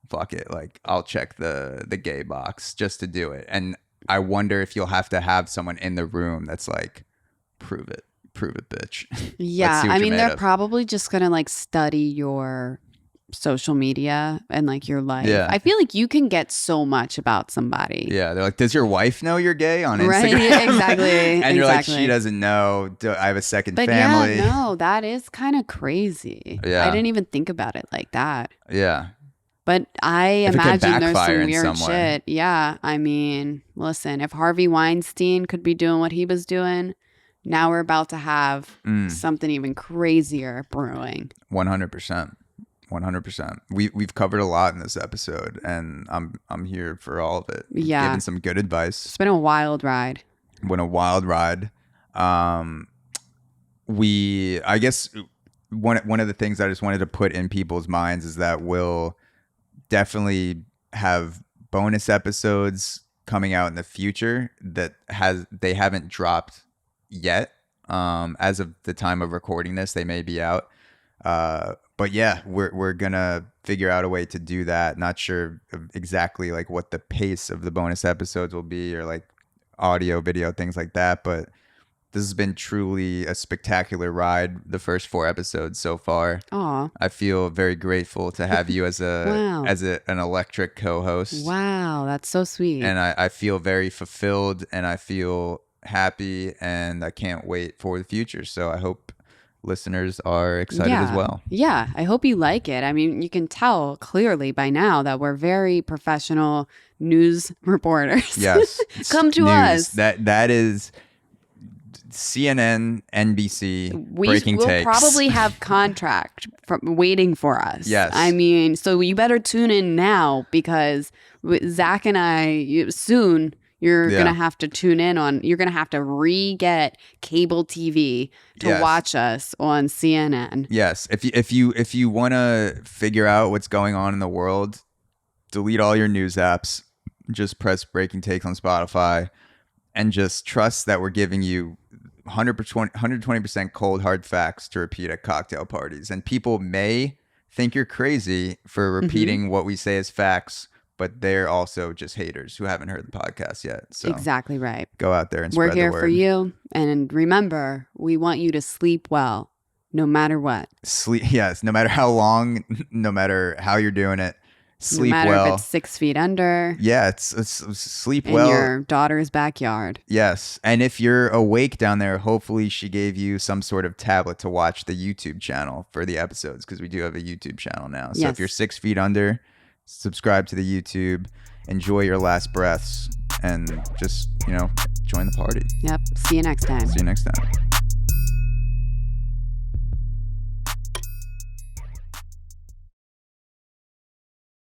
fuck it, like I'll check the gay box just to do it. And I wonder if you'll have to have someone in the room that's like, prove it, bitch. Yeah, I mean, they're probably just going to like study your social media and like your life. Yeah. I feel like you can get so much about somebody. Yeah, they're like, does your wife know you're gay on Instagram? Right, exactly. And you're like, she doesn't know. I have a second family. Yeah, no, that is kind of crazy. Yeah. I didn't even think about it like that. Yeah. But I imagine there's some weird shit. Yeah. I mean, listen, if Harvey Weinstein could be doing what he was doing, now we're about to have something even crazier brewing. 100%. 100%. We've covered a lot in this episode, and I'm here for all of it. Yeah. Given some good advice. It's been a wild ride. Been a wild ride. I guess one of the things I just wanted to put in people's minds is that we'll definitely have bonus episodes coming out in the future that they haven't dropped yet. As of the time of recording this, they may be out. But yeah, we're gonna figure out a way to do that. Not sure exactly like what the pace of the bonus episodes will be, or like audio, video, things like that. But this has been truly a spectacular ride. The first 4 episodes so far. Aw. I feel very grateful to have you as Wow. an electric co-host. Wow, that's so sweet. And I feel very fulfilled, and I feel happy, and I can't wait for the future. So I hope listeners are excited as well. Yeah, I hope you like it. I mean, you can tell clearly by now that we're very professional news reporters. Yes. Come to news. us. That is CNN, NBC, breaking we'll takes. probably have contract waiting for us. Yes. I mean, so you better tune in now, because Zach and I soon you're going to have to tune in on, you're going to have to re-get cable TV to watch us on CNN. Yes. If you want to figure out what's going on in the world, delete all your news apps, just press breaking takes on Spotify, and just trust that we're giving you 120% cold hard facts to repeat at cocktail parties. And people may think you're crazy for repeating what we say as facts, but they're also just haters who haven't heard the podcast yet. So exactly right. Go out there and spread the word. We're here for you. And remember, we want you to sleep well, no matter what. Yes, no matter how long, no matter how you're doing it. Sleep no matter well. if it's 6 feet under. Yeah, it's sleep in well. In your daughter's backyard. Yes. And if you're awake down there, hopefully she gave you some sort of tablet to watch the YouTube channel for the episodes, because we do have a YouTube channel now. So if you're 6 feet under, subscribe to the YouTube, enjoy your last breaths, and just, join the party. Yep. See you next time. See you next time.